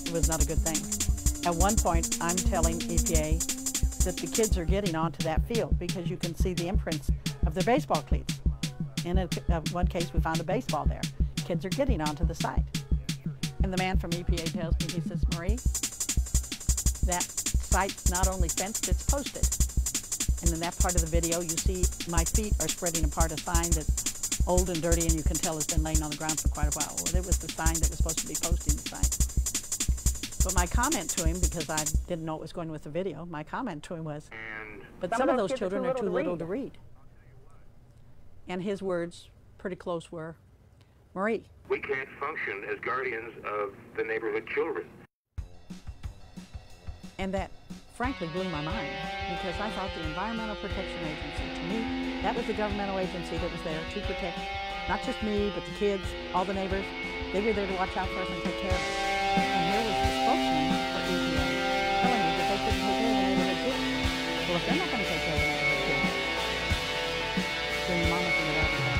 it was not a good thing. At one point, I'm telling EPA that the kids are getting onto that field because you can see the imprints of their baseball cleats. In one case, we found a baseball there. Kids are getting onto the site. And the man from EPA tells me, he says, Marie, that site's not only fenced, it's posted. And in that part of the video, you see my feet are spreading apart a sign that's old and dirty, and you can tell it's been laying on the ground for quite a while. Well, it was the sign that was supposed to be posting the site. But my comment to him, because I didn't know what was going with the video, my comment to him was, but some of those children are too little to read. And his words, pretty close, were, Marie. We can't function as guardians of the neighborhood children. And that, frankly, blew my mind, because I thought the Environmental Protection Agency, to me, that was the governmental agency that was there to protect not just me, but the kids, all the neighbors. They were there to watch out for us and take care of us. And here was the spokesman for EPA telling me that they couldn't take care of the neighborhood kids. Well, if they're not going to take care of the neighborhood kids, then your mama's going to die for that.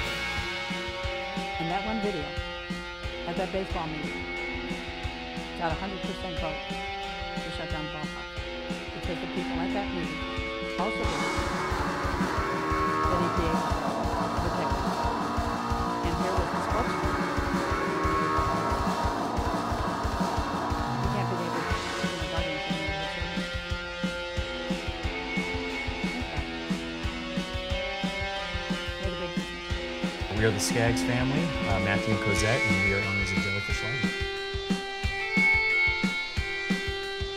And that one video at that baseball meeting got 100% vote to shut down the ballpark. Because the people at that meeting also believed that EPA was protected. And here was the spokesman. We are the Skaggs family, Matthew and Cosette, and we are owners of Jellyfish Lane.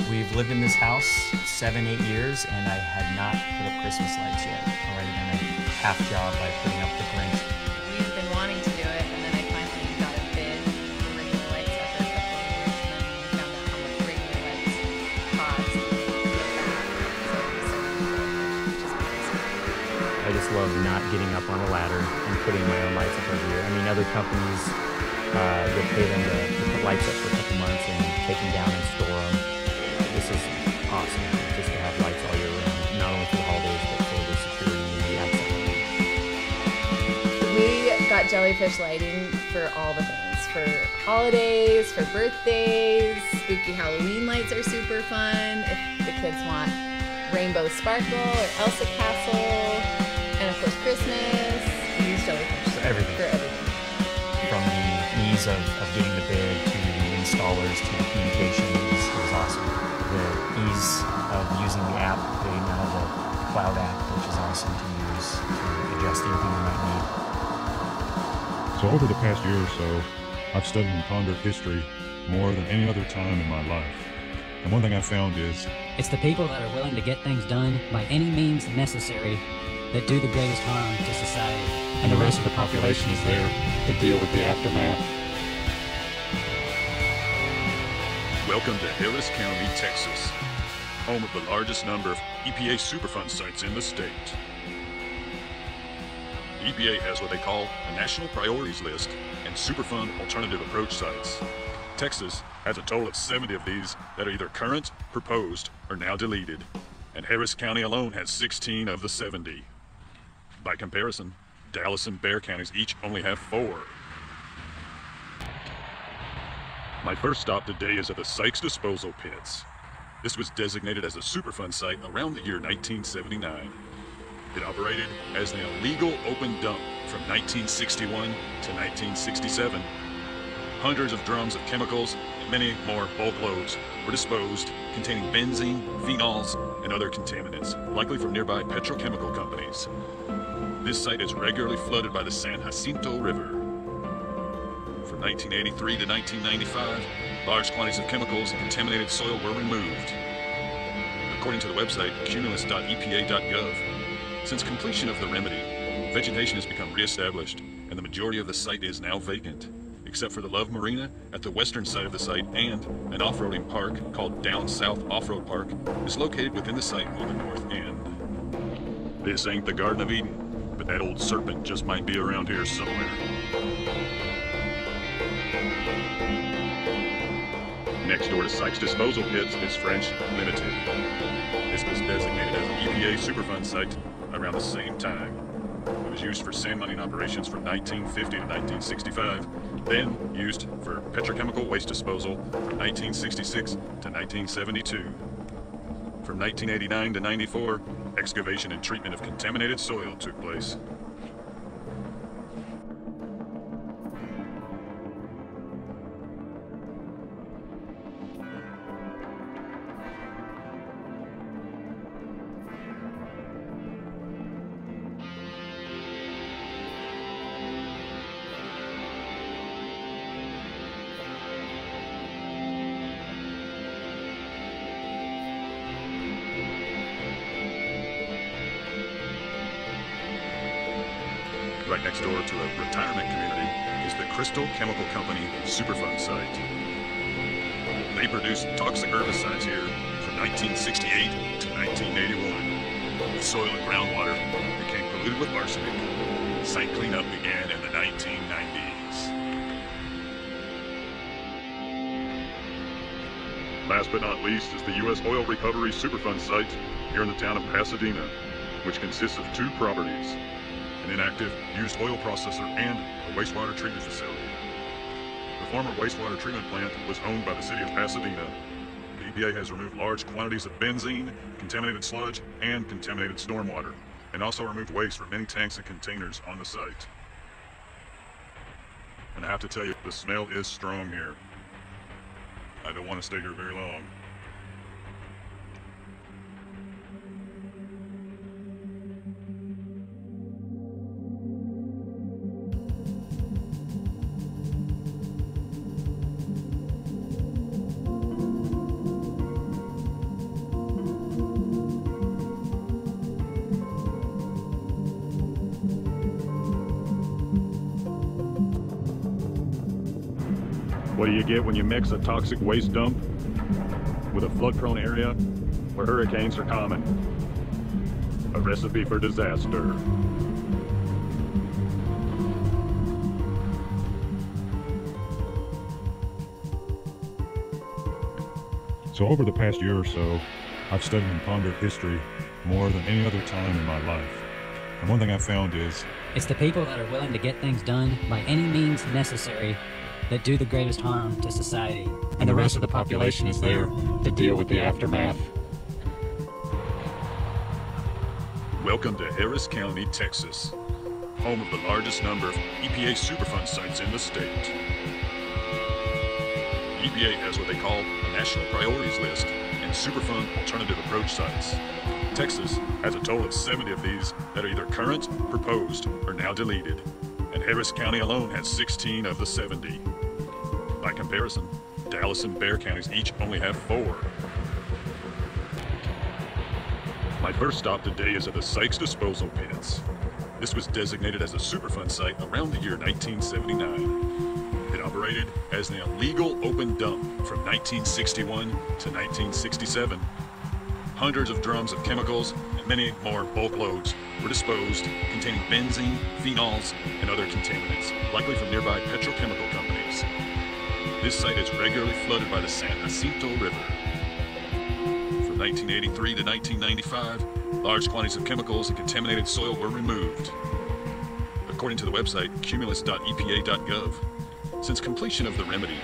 We've lived in this house 7-8 years, and I had not put up Christmas lights yet. Already done a half job by putting up the Grinch. We've been wanting to do it, and then I finally got a bid for regular lights after a couple of years, and then we found out how much regular lights cost. I just love not getting up on a ladder and putting my own lights up every year. I mean, other companies, you'll pay them to put lights up for a couple months and take them down and store them. This is awesome, just to have lights all year round, not only for the holidays, but for the security and the access. We got Jellyfish lighting for all the things. For holidays, for birthdays, spooky Halloween lights are super fun. If the kids want Rainbow Sparkle or Elsa Castle, and of course Christmas, we use Jellyfish For everything. For everything. From the ease of getting the bid to the installers to the communication is awesome. The ease of using the app, they now have the cloud app, which is awesome to use to adjust anything you might need. So over the past year or so, I've studied and pondered history more than any other time in my life. And one thing I found is, it's the people that are willing to get things done by any means necessary that do the greatest harm to society. and the rest of the population is there to deal with the aftermath. Welcome to Harris County, Texas. home of the largest number of EPA Superfund sites in the state. The EPA has what they call a National Priorities List and Superfund Alternative Approach sites. Texas has a total of 70 of these that are either current, proposed, or now deleted, and Harris County alone has 16 of the 70. By comparison, Dallas and Bexar counties each only have 4. My first stop today is at the Sykes Disposal Pits. This was designated as a Superfund site around the year 1979. It operated as an illegal open dump from 1961 to 1967. Hundreds of drums of chemicals and many more bulk loads were disposed, containing benzene, phenols, and other contaminants, likely from nearby petrochemical companies. This site is regularly flooded by the San Jacinto River. From 1983 to 1995, large quantities of chemicals and contaminated soil were removed. According to the website cumulus.epa.gov, since completion of the remedy, vegetation has become reestablished and the majority of the site is now vacant, except for the Love Marina at the western side of the site, and an off-roading park called Down South Off-Road Park is located within the site on the north end. This ain't the Garden of Eden, but that old serpent just might be around here somewhere. Next door to Sykes Disposal Pits is French Limited. This was designated as an EPA Superfund site around the same time. It was used for sand mining operations from 1950 to 1965, then used for petrochemical waste disposal from 1966 to 1972. From 1989 to 94, excavation and treatment of contaminated soil took place. Right next door to a retirement community is the Crystal Chemical Company Superfund site. They produced toxic herbicides here from 1968 to 1981. The soil and groundwater became polluted with arsenic. Site cleanup began in the 1990s. Last but not least is the U.S. Oil Recovery Superfund site here in the town of Pasadena, which consists of 2 properties: an inactive used oil processor and a wastewater treatment facility. The former wastewater treatment plant was owned by the city of Pasadena. The EPA has removed large quantities of benzene, contaminated sludge, and contaminated stormwater, and also removed waste from many tanks and containers on the site. And I have to tell you, the smell is strong here. I don't want to stay here very long. What do you get when you mix a toxic waste dump with a flood-prone area where hurricanes are common? A recipe for disaster. So over the past year or so, I've studied and pondered history more than any other time in my life. And one thing I found is, It's the people that are willing to get things done by any means necessary that do the greatest harm to society. And the rest of the population is there to deal with the aftermath. Welcome to Harris County, Texas, home of the largest number of EPA Superfund sites in the state. The EPA has what they call a National Priorities List and Superfund Alternative Approach sites. Texas has a total of 70 of these that are either current, proposed, or now deleted, and Harris County alone has 16 of the 70. By comparison, Dallas and Bexar counties each only have 4. My first stop today is at the Sykes Disposal Pits. This was designated as a Superfund site around the year 1979. It operated as an illegal open dump from 1961 to 1967. hundreds of drums of chemicals and many more bulk loads were disposed containing benzene, phenols, and other contaminants, likely from nearby petrochemical companies. This site is regularly flooded by the San Jacinto River. From 1983 to 1995, large quantities of chemicals and contaminated soil were removed. According to the website cumulus.epa.gov, since completion of the remedy,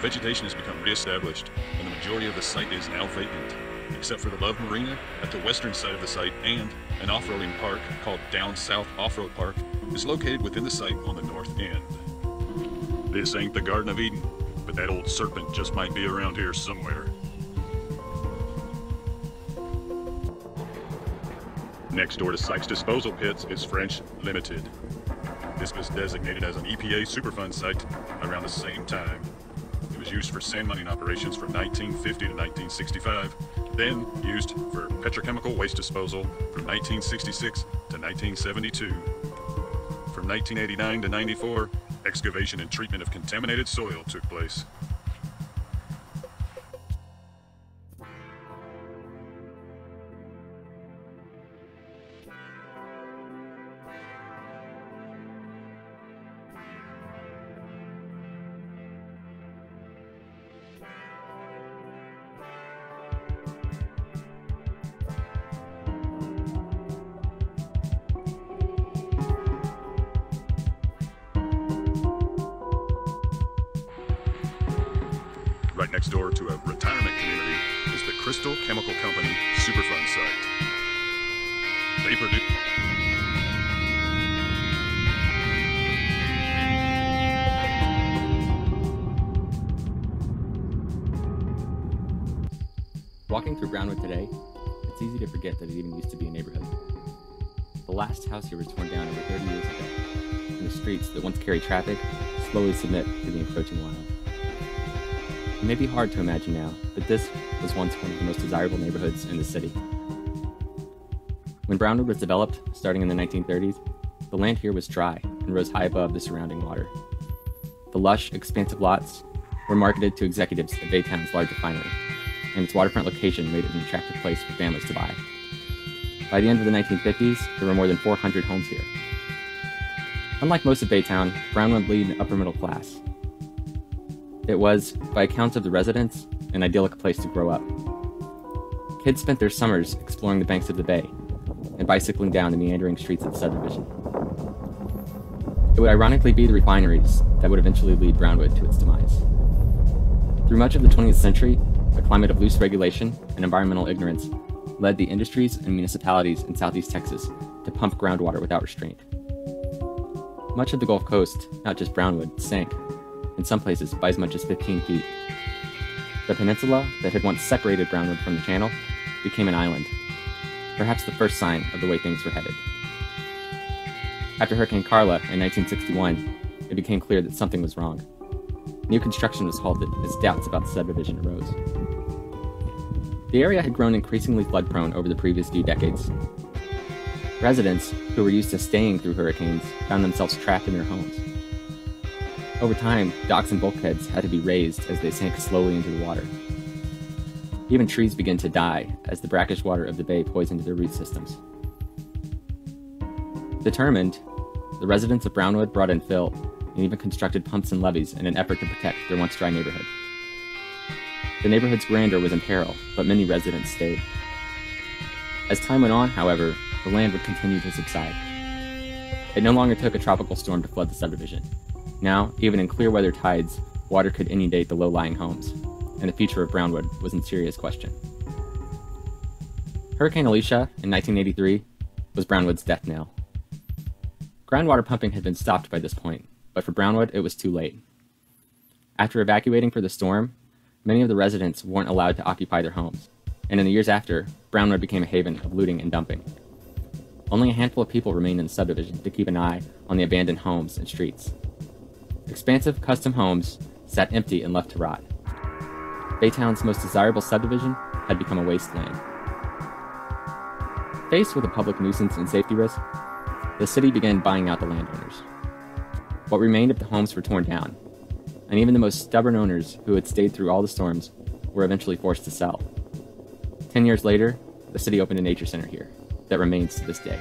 vegetation has become reestablished and the majority of the site is now vacant, except for the Love Marina at the western side of the site, and an off-roading park called Down South Off-Road Park is located within the site on the north end. This ain't the Garden of Eden, but that old serpent just might be around here somewhere. Next door to Sykes Disposal Pits is French Limited. This was designated as an EPA Superfund site around the same time. It was used for sand mining operations from 1950 to 1965, then used for petrochemical waste disposal from 1966 to 1972. From 1989 to 94, excavation and treatment of contaminated soil took place. Right next door to a retirement community is the Crystal Chemical Company Superfund site. They produce... Walking through Brownwood today, it's easy to forget that it even used to be a neighborhood. The last house here was torn down over 30 years ago, and the streets that once carried traffic slowly submit to the encroaching wild. It may be hard to imagine now, but this was once one of the most desirable neighborhoods in the city. When Brownwood was developed, starting in the 1930s, the land here was dry and rose high above the surrounding water. The lush, expansive lots were marketed to executives at Baytown's large refinery, and its waterfront location made it an attractive place for families to buy. By the end of the 1950s, there were more than 400 homes here. Unlike most of Baytown, Brownwood lead an upper middle class. It was, by accounts of the residents, an idyllic place to grow up. Kids spent their summers exploring the banks of the bay and bicycling down the meandering streets of the subdivision. It would ironically be the refineries that would eventually lead Brownwood to its demise. Through much of the 20th century, a climate of loose regulation and environmental ignorance led the industries and municipalities in southeast Texas to pump groundwater without restraint. Much of the Gulf Coast, not just Brownwood, sank, in some places by as much as 15 feet. The peninsula that had once separated Brownwood from the channel became an island, perhaps the first sign of the way things were headed. After Hurricane Carla in 1961, it became clear that something was wrong. New construction was halted as doubts about the subdivision arose. The area had grown increasingly flood-prone over the previous few decades. Residents, who were used to staying through hurricanes, found themselves trapped in their homes. Over time, docks and bulkheads had to be raised as they sank slowly into the water. Even trees began to die as the brackish water of the bay poisoned their root systems. Determined, the residents of Brownwood brought in fill and even constructed pumps and levees in an effort to protect their once dry neighborhood. The neighborhood's grandeur was in peril, but many residents stayed. As time went on, however, the land would continue to subside. It no longer took a tropical storm to flood the subdivision. Now, even in clear weather tides, water could inundate the low-lying homes, and the future of Brownwood was in serious question. Hurricane Alicia in 1983 was Brownwood's death knell. Groundwater pumping had been stopped by this point, but for Brownwood it was too late. After evacuating for the storm, many of the residents weren't allowed to occupy their homes, and in the years after, Brownwood became a haven of looting and dumping. Only a handful of people remained in the subdivision to keep an eye on the abandoned homes and streets. Expansive custom homes sat empty and left to rot. Baytown's most desirable subdivision had become a wasteland. Faced with a public nuisance and safety risk, the city began buying out the landowners. What remained of the homes were torn down, and even the most stubborn owners who had stayed through all the storms were eventually forced to sell. 10 years later, the city opened a nature center here that remains to this day.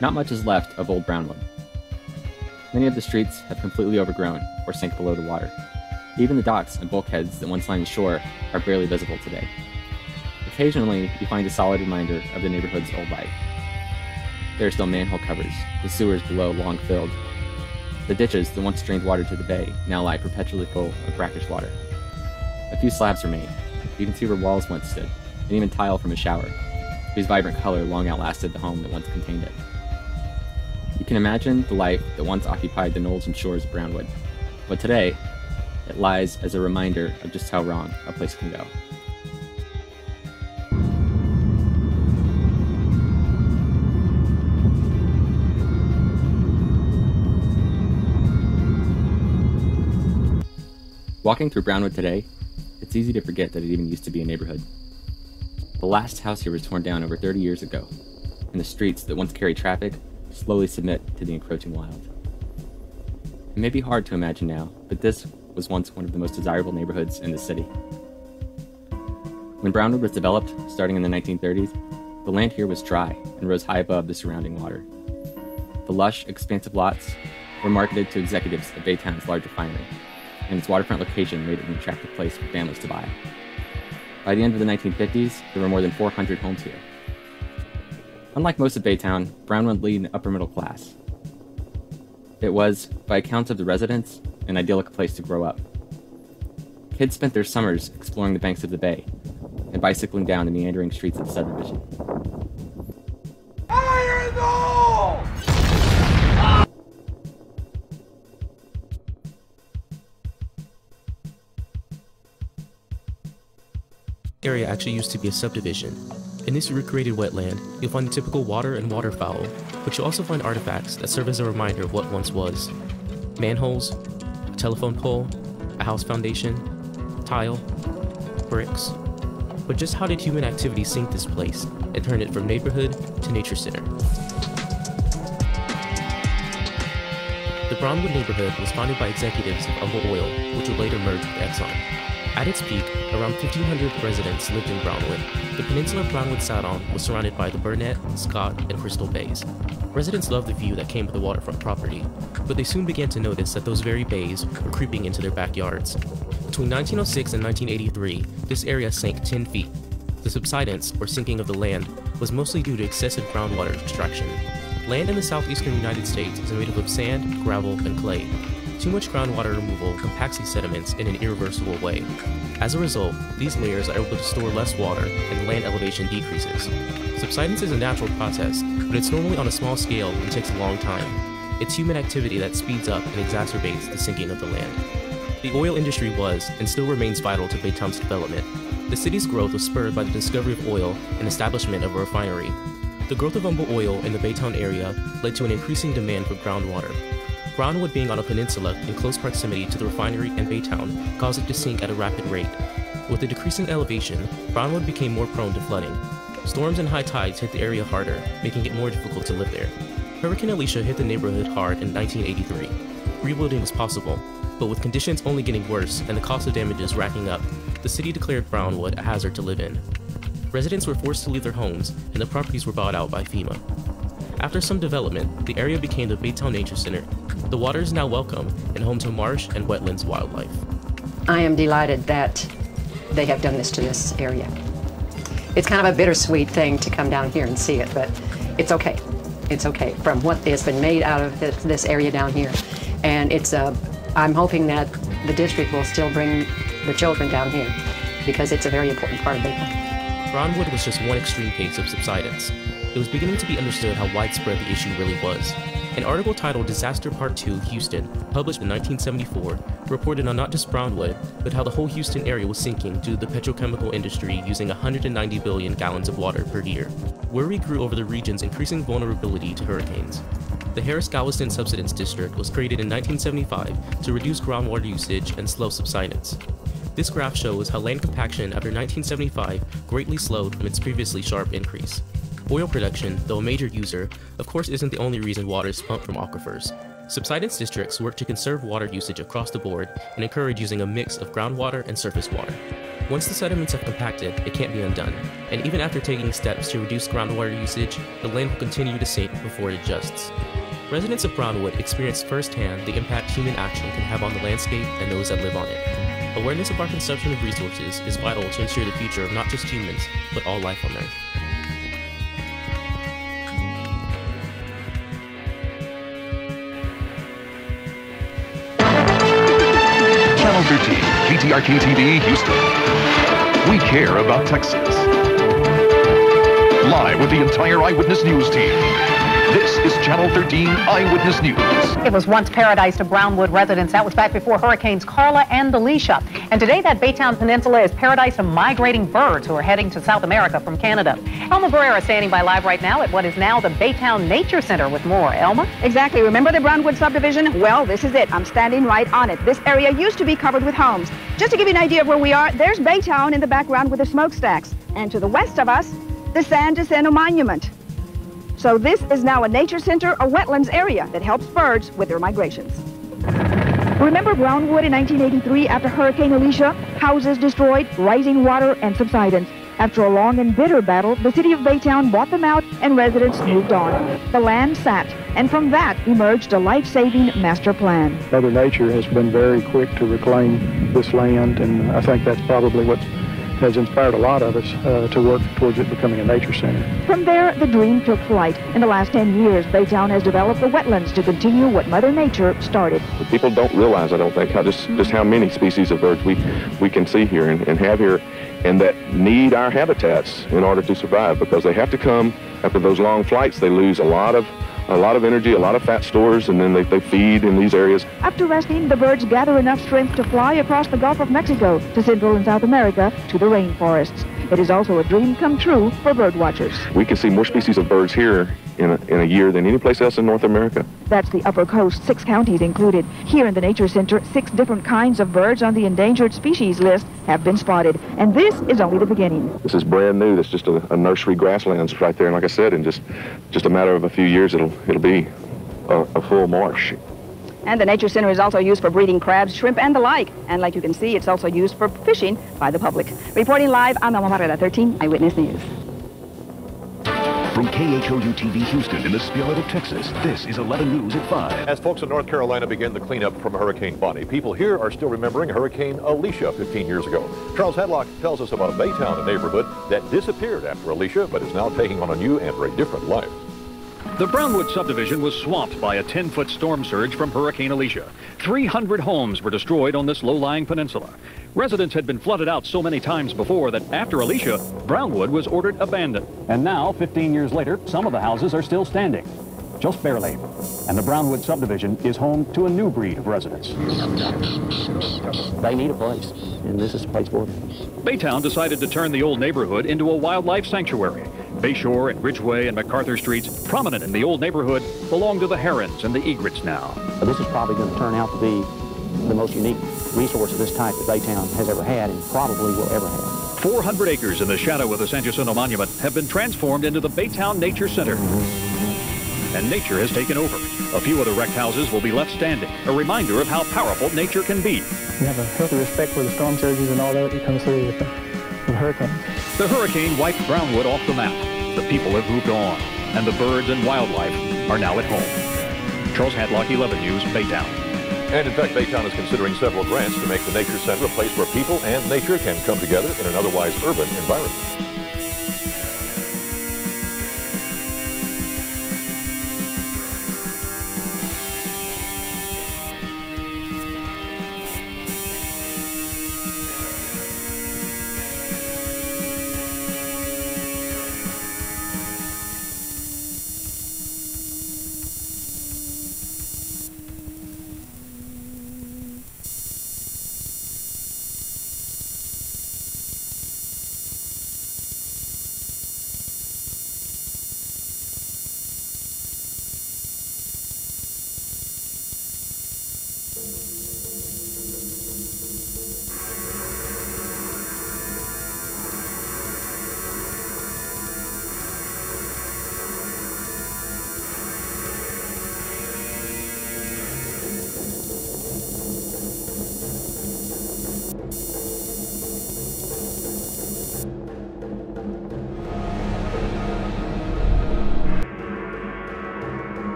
Not much is left of old Brownwood. Many of the streets have completely overgrown or sank below the water. Even the docks and bulkheads that once lined the shore are barely visible today. Occasionally, you find a solid reminder of the neighborhood's old life. There are still manhole covers, the sewers below long filled. The ditches that once drained water to the bay now lie perpetually full of brackish water. A few slabs remain. You can see where walls once stood, and even tile from a shower, whose vibrant color long outlasted the home that once contained it. You can imagine the life that once occupied the knolls and shores of Brownwood, but today, it lies as a reminder of just how wrong a place can go. Walking through Brownwood today, it's easy to forget that it even used to be a neighborhood. The last house here was torn down over 30 years ago, and the streets that once carried traffic slowly submit to the encroaching wild. It may be hard to imagine now, but this was once one of the most desirable neighborhoods in the city. When Brownwood was developed, starting in the 1930s, the land here was dry and rose high above the surrounding water. The lush, expansive lots were marketed to executives of Baytown's large refinery, and its waterfront location made it an attractive place for families to buy. By the end of the 1950s, there were more than 400 homes here. Unlike most of Baytown, Brownwood lead an upper middle class. It was, by accounts of the residents, an idyllic place to grow up. Kids spent their summers exploring the banks of the bay and bicycling down the meandering streets of the subdivision. Fire in the hole! Area actually used to be a subdivision. In this recreated wetland, you'll find the typical water and waterfowl, but you'll also find artifacts that serve as a reminder of what once was. Manholes, a telephone pole, a house foundation, tile, bricks. But just how did human activity sink this place and turn it from neighborhood to nature center? The Brownwood neighborhood was founded by executives of Humble Oil, which would later merge with Exxon. At its peak, around 1,500 residents lived in Brownwood. The peninsula Brownwood sat on was surrounded by the Burnett, Scott, and Crystal Bays. Residents loved the view that came with the waterfront property, but they soon began to notice that those very bays were creeping into their backyards. Between 1906 and 1983, this area sank 10 feet. The subsidence, or sinking of the land, was mostly due to excessive groundwater extraction. Land in the southeastern United States is made up of sand, gravel, and clay. Too much groundwater removal compacts these sediments in an irreversible way. As a result, these layers are able to store less water and the land elevation decreases. Subsidence is a natural process, but it's normally on a small scale and takes a long time. It's human activity that speeds up and exacerbates the sinking of the land. The oil industry was, and still remains vital to Baytown's development. The city's growth was spurred by the discovery of oil and establishment of a refinery. The growth of Humble Oil in the Baytown area led to an increasing demand for groundwater. Brownwood being on a peninsula in close proximity to the refinery and Baytown caused it to sink at a rapid rate. With the decreasing elevation, Brownwood became more prone to flooding. Storms and high tides hit the area harder, making it more difficult to live there. Hurricane Alicia hit the neighborhood hard in 1983. Rebuilding was possible, but with conditions only getting worse and the cost of damages racking up, the city declared Brownwood a hazard to live in. Residents were forced to leave their homes, and the properties were bought out by FEMA. After some development, the area became the Baytown Nature Center. The water is now welcome and home to marsh and wetlands wildlife. I am delighted that they have done this to this area. It's kind of a bittersweet thing to come down here and see it, but it's okay. It's okay from what has been made out of this area down here. And I'm hoping that the district will still bring the children down here because it's a very important part of Baytown. Brownwood was just one extreme case of subsidence. It was beginning to be understood how widespread the issue really was. An article titled Disaster Part 2 Houston, published in 1974, reported on not just Brownwood, but how the whole Houston area was sinking due to the petrochemical industry using 190 billion gallons of water per year. Worry grew over the region's increasing vulnerability to hurricanes. The Harris-Galveston Subsidence District was created in 1975 to reduce groundwater usage and slow subsidence. This graph shows how land compaction after 1975 greatly slowed from its previously sharp increase. Oil production, though a major user, of course isn't the only reason water is pumped from aquifers. Subsidence districts work to conserve water usage across the board and encourage using a mix of groundwater and surface water. Once the sediments have compacted, it can't be undone, and even after taking steps to reduce groundwater usage, the land will continue to sink before it adjusts. Residents of Brownwood experience firsthand the impact human action can have on the landscape and those that live on it. Awareness of our consumption of resources is vital to ensure the future of not just humans, but all life on Earth. Channel 13, KTRK TV, Houston. We care about Texas. Live with the entire Eyewitness News team. This is Channel 13 Eyewitness News. It was once paradise to Brownwood residents. That was back before Hurricanes Carla and Alicia. And today that Baytown Peninsula is paradise to migrating birds who are heading to South America from Canada. Elma Barrera standing by live right now at what is now the Baytown Nature Center with more. Elma? Exactly. Remember the Brownwood subdivision? Well, this is it. I'm standing right on it. This area used to be covered with homes. Just to give you an idea of where we are, there's Baytown in the background with the smokestacks. And to the west of us, the San Jacinto Monument. So this is now a nature center, a wetlands area that helps birds with their migrations. Remember Brownwood in 1983 after Hurricane Alicia? Houses destroyed, rising water, and subsidence. After a long and bitter battle, the city of Baytown bought them out and residents moved on. The land sat, and from that emerged a life-saving master plan. Mother Nature has been very quick to reclaim this land, and I think that's probably what has inspired a lot of us to work towards it becoming a nature center. From there, the dream took flight. In the last 10 years, Baytown has developed the wetlands to continue what Mother Nature started. People don't realize, I don't think, just how many species of birds we can see here and have here, and that need our habitats in order to survive, because they have to come after those long flights. They lose a lot of energy, a lot of fat stores, and then they feed in these areas. After resting, the birds gather enough strength to fly across the Gulf of Mexico to Central and South America to the rainforests. It is also a dream come true for bird watchers. We can see more species of birds here in a year than any place else in North America. That's the Upper Coast, 6 counties included. Here in the Nature Center, 6 different kinds of birds on the endangered species list have been spotted. And this is only the beginning. This is brand new. That's just a nursery grasslands right there. And like I said, in just a matter of a few years, it'll be a full marsh. And the Nature Center is also used for breeding crabs, shrimp, and the like. And like you can see, it's also used for fishing by the public. Reporting live, I'm Elma Barrera, 13 Eyewitness News. From KHOU-TV Houston in the spirit of Texas, this is 11 News at 5. As folks in North Carolina begin the cleanup from Hurricane Bonnie, people here are still remembering Hurricane Alicia 15 years ago. Charles Hadlock tells us about Baytown, a neighborhood that disappeared after Alicia, but is now taking on a new and very different life. The Brownwood subdivision was swamped by a 10-foot storm surge from Hurricane Alicia. 300 homes were destroyed on this low-lying peninsula. Residents had been flooded out so many times before that after Alicia, Brownwood was ordered abandoned. And now, 15 years later, some of the houses are still standing. Just barely. And the Brownwood subdivision is home to a new breed of residents. They need a place, and this is the place for them. Baytown decided to turn the old neighborhood into a wildlife sanctuary. Bayshore and Ridgeway and MacArthur Streets, prominent in the old neighborhood, belong to the herons and the egrets now. This is probably going to turn out to be the most unique resource of this type that Baytown has ever had and probably will ever have. 400 acres in the shadow of the San Jacinto Monument have been transformed into the Baytown Nature Center. And nature has taken over. A few of the wrecked houses will be left standing, a reminder of how powerful nature can be. We have a healthy respect for the storm surges and all that that comes through with hurricanes. The hurricane wiped Brownwood off the map. The people have moved on, and the birds and wildlife are now at home. Charles Hadlock, 11 News, Baytown. And in fact, Baytown is considering several grants to make the Nature Center a place where people and nature can come together in an otherwise urban environment.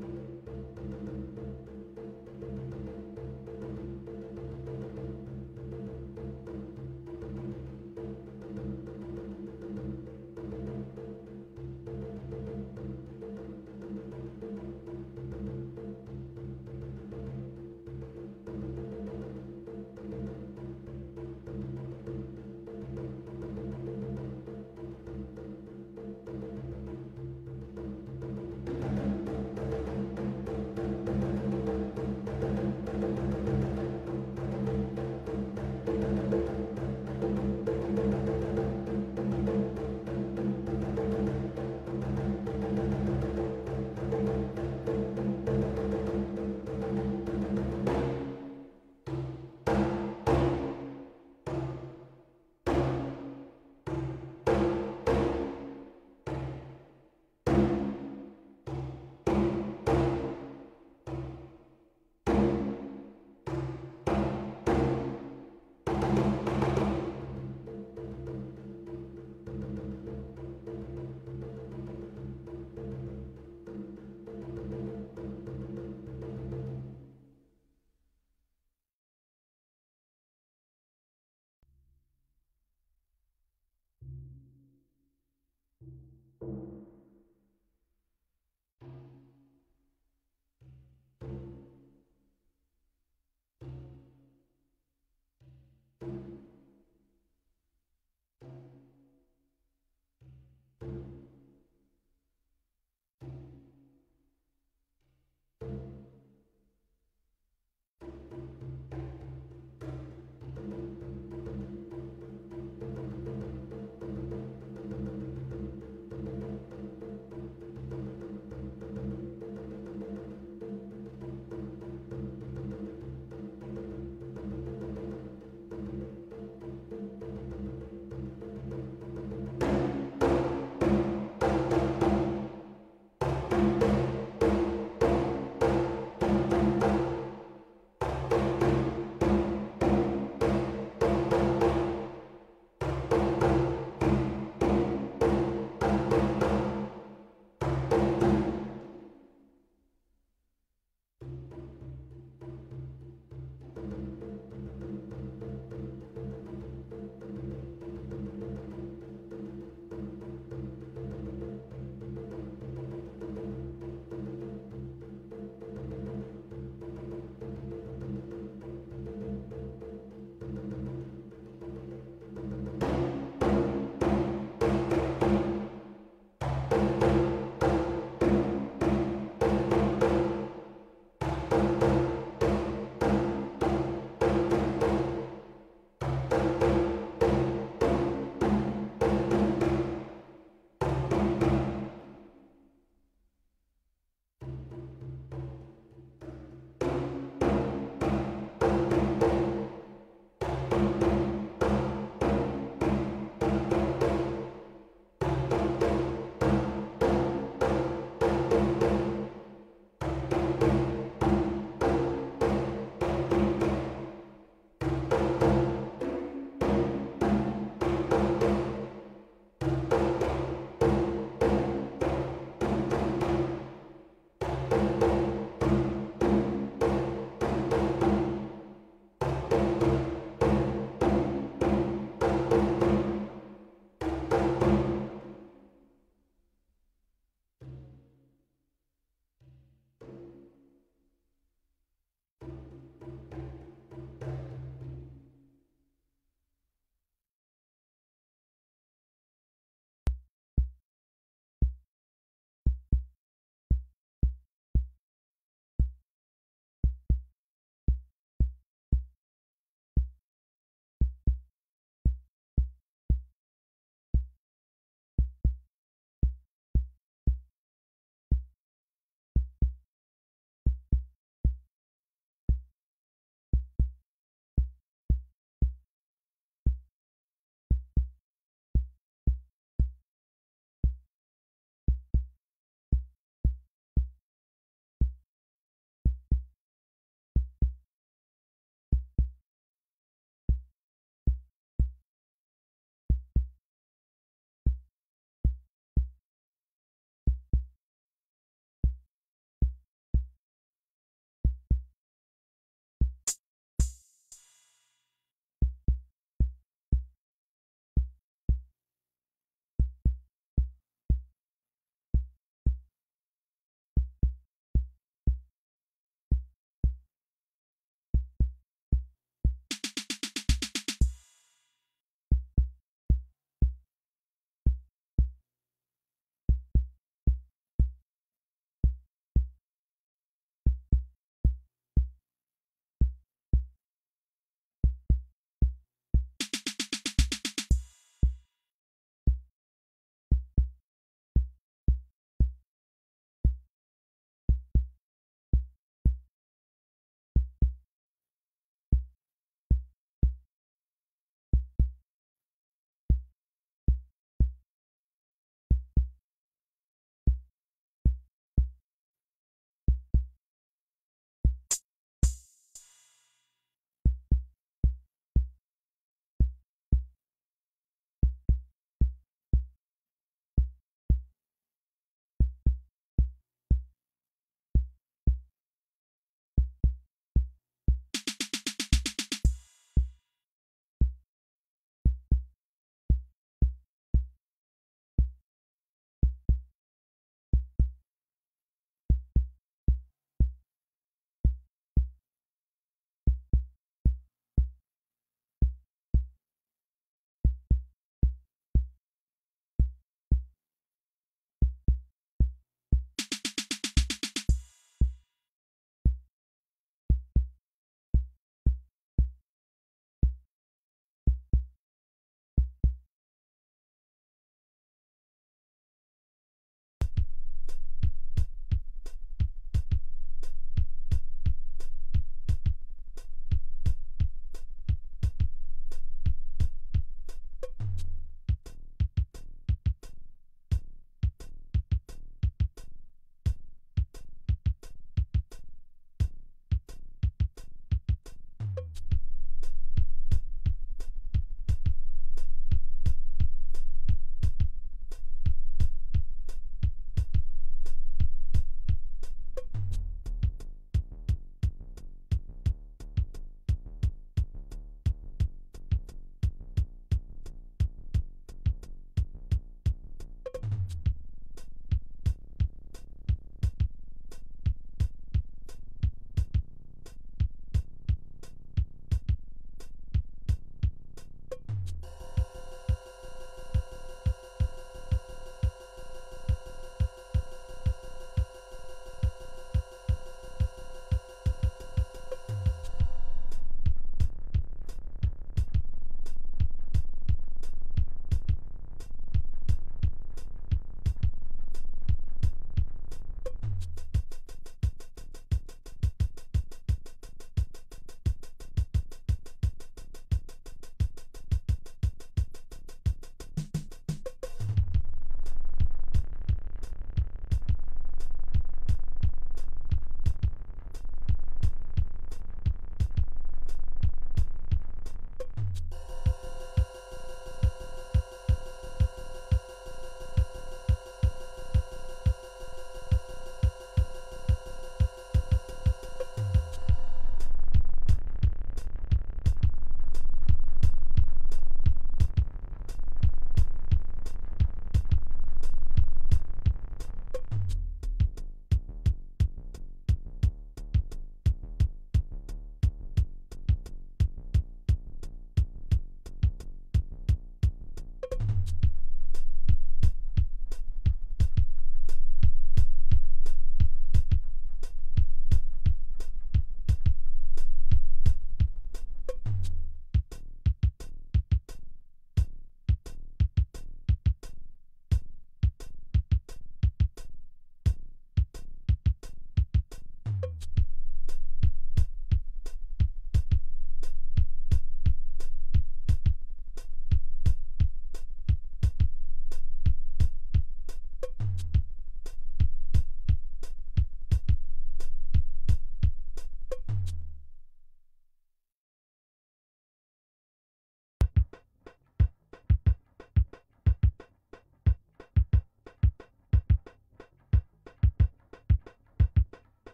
Baytown.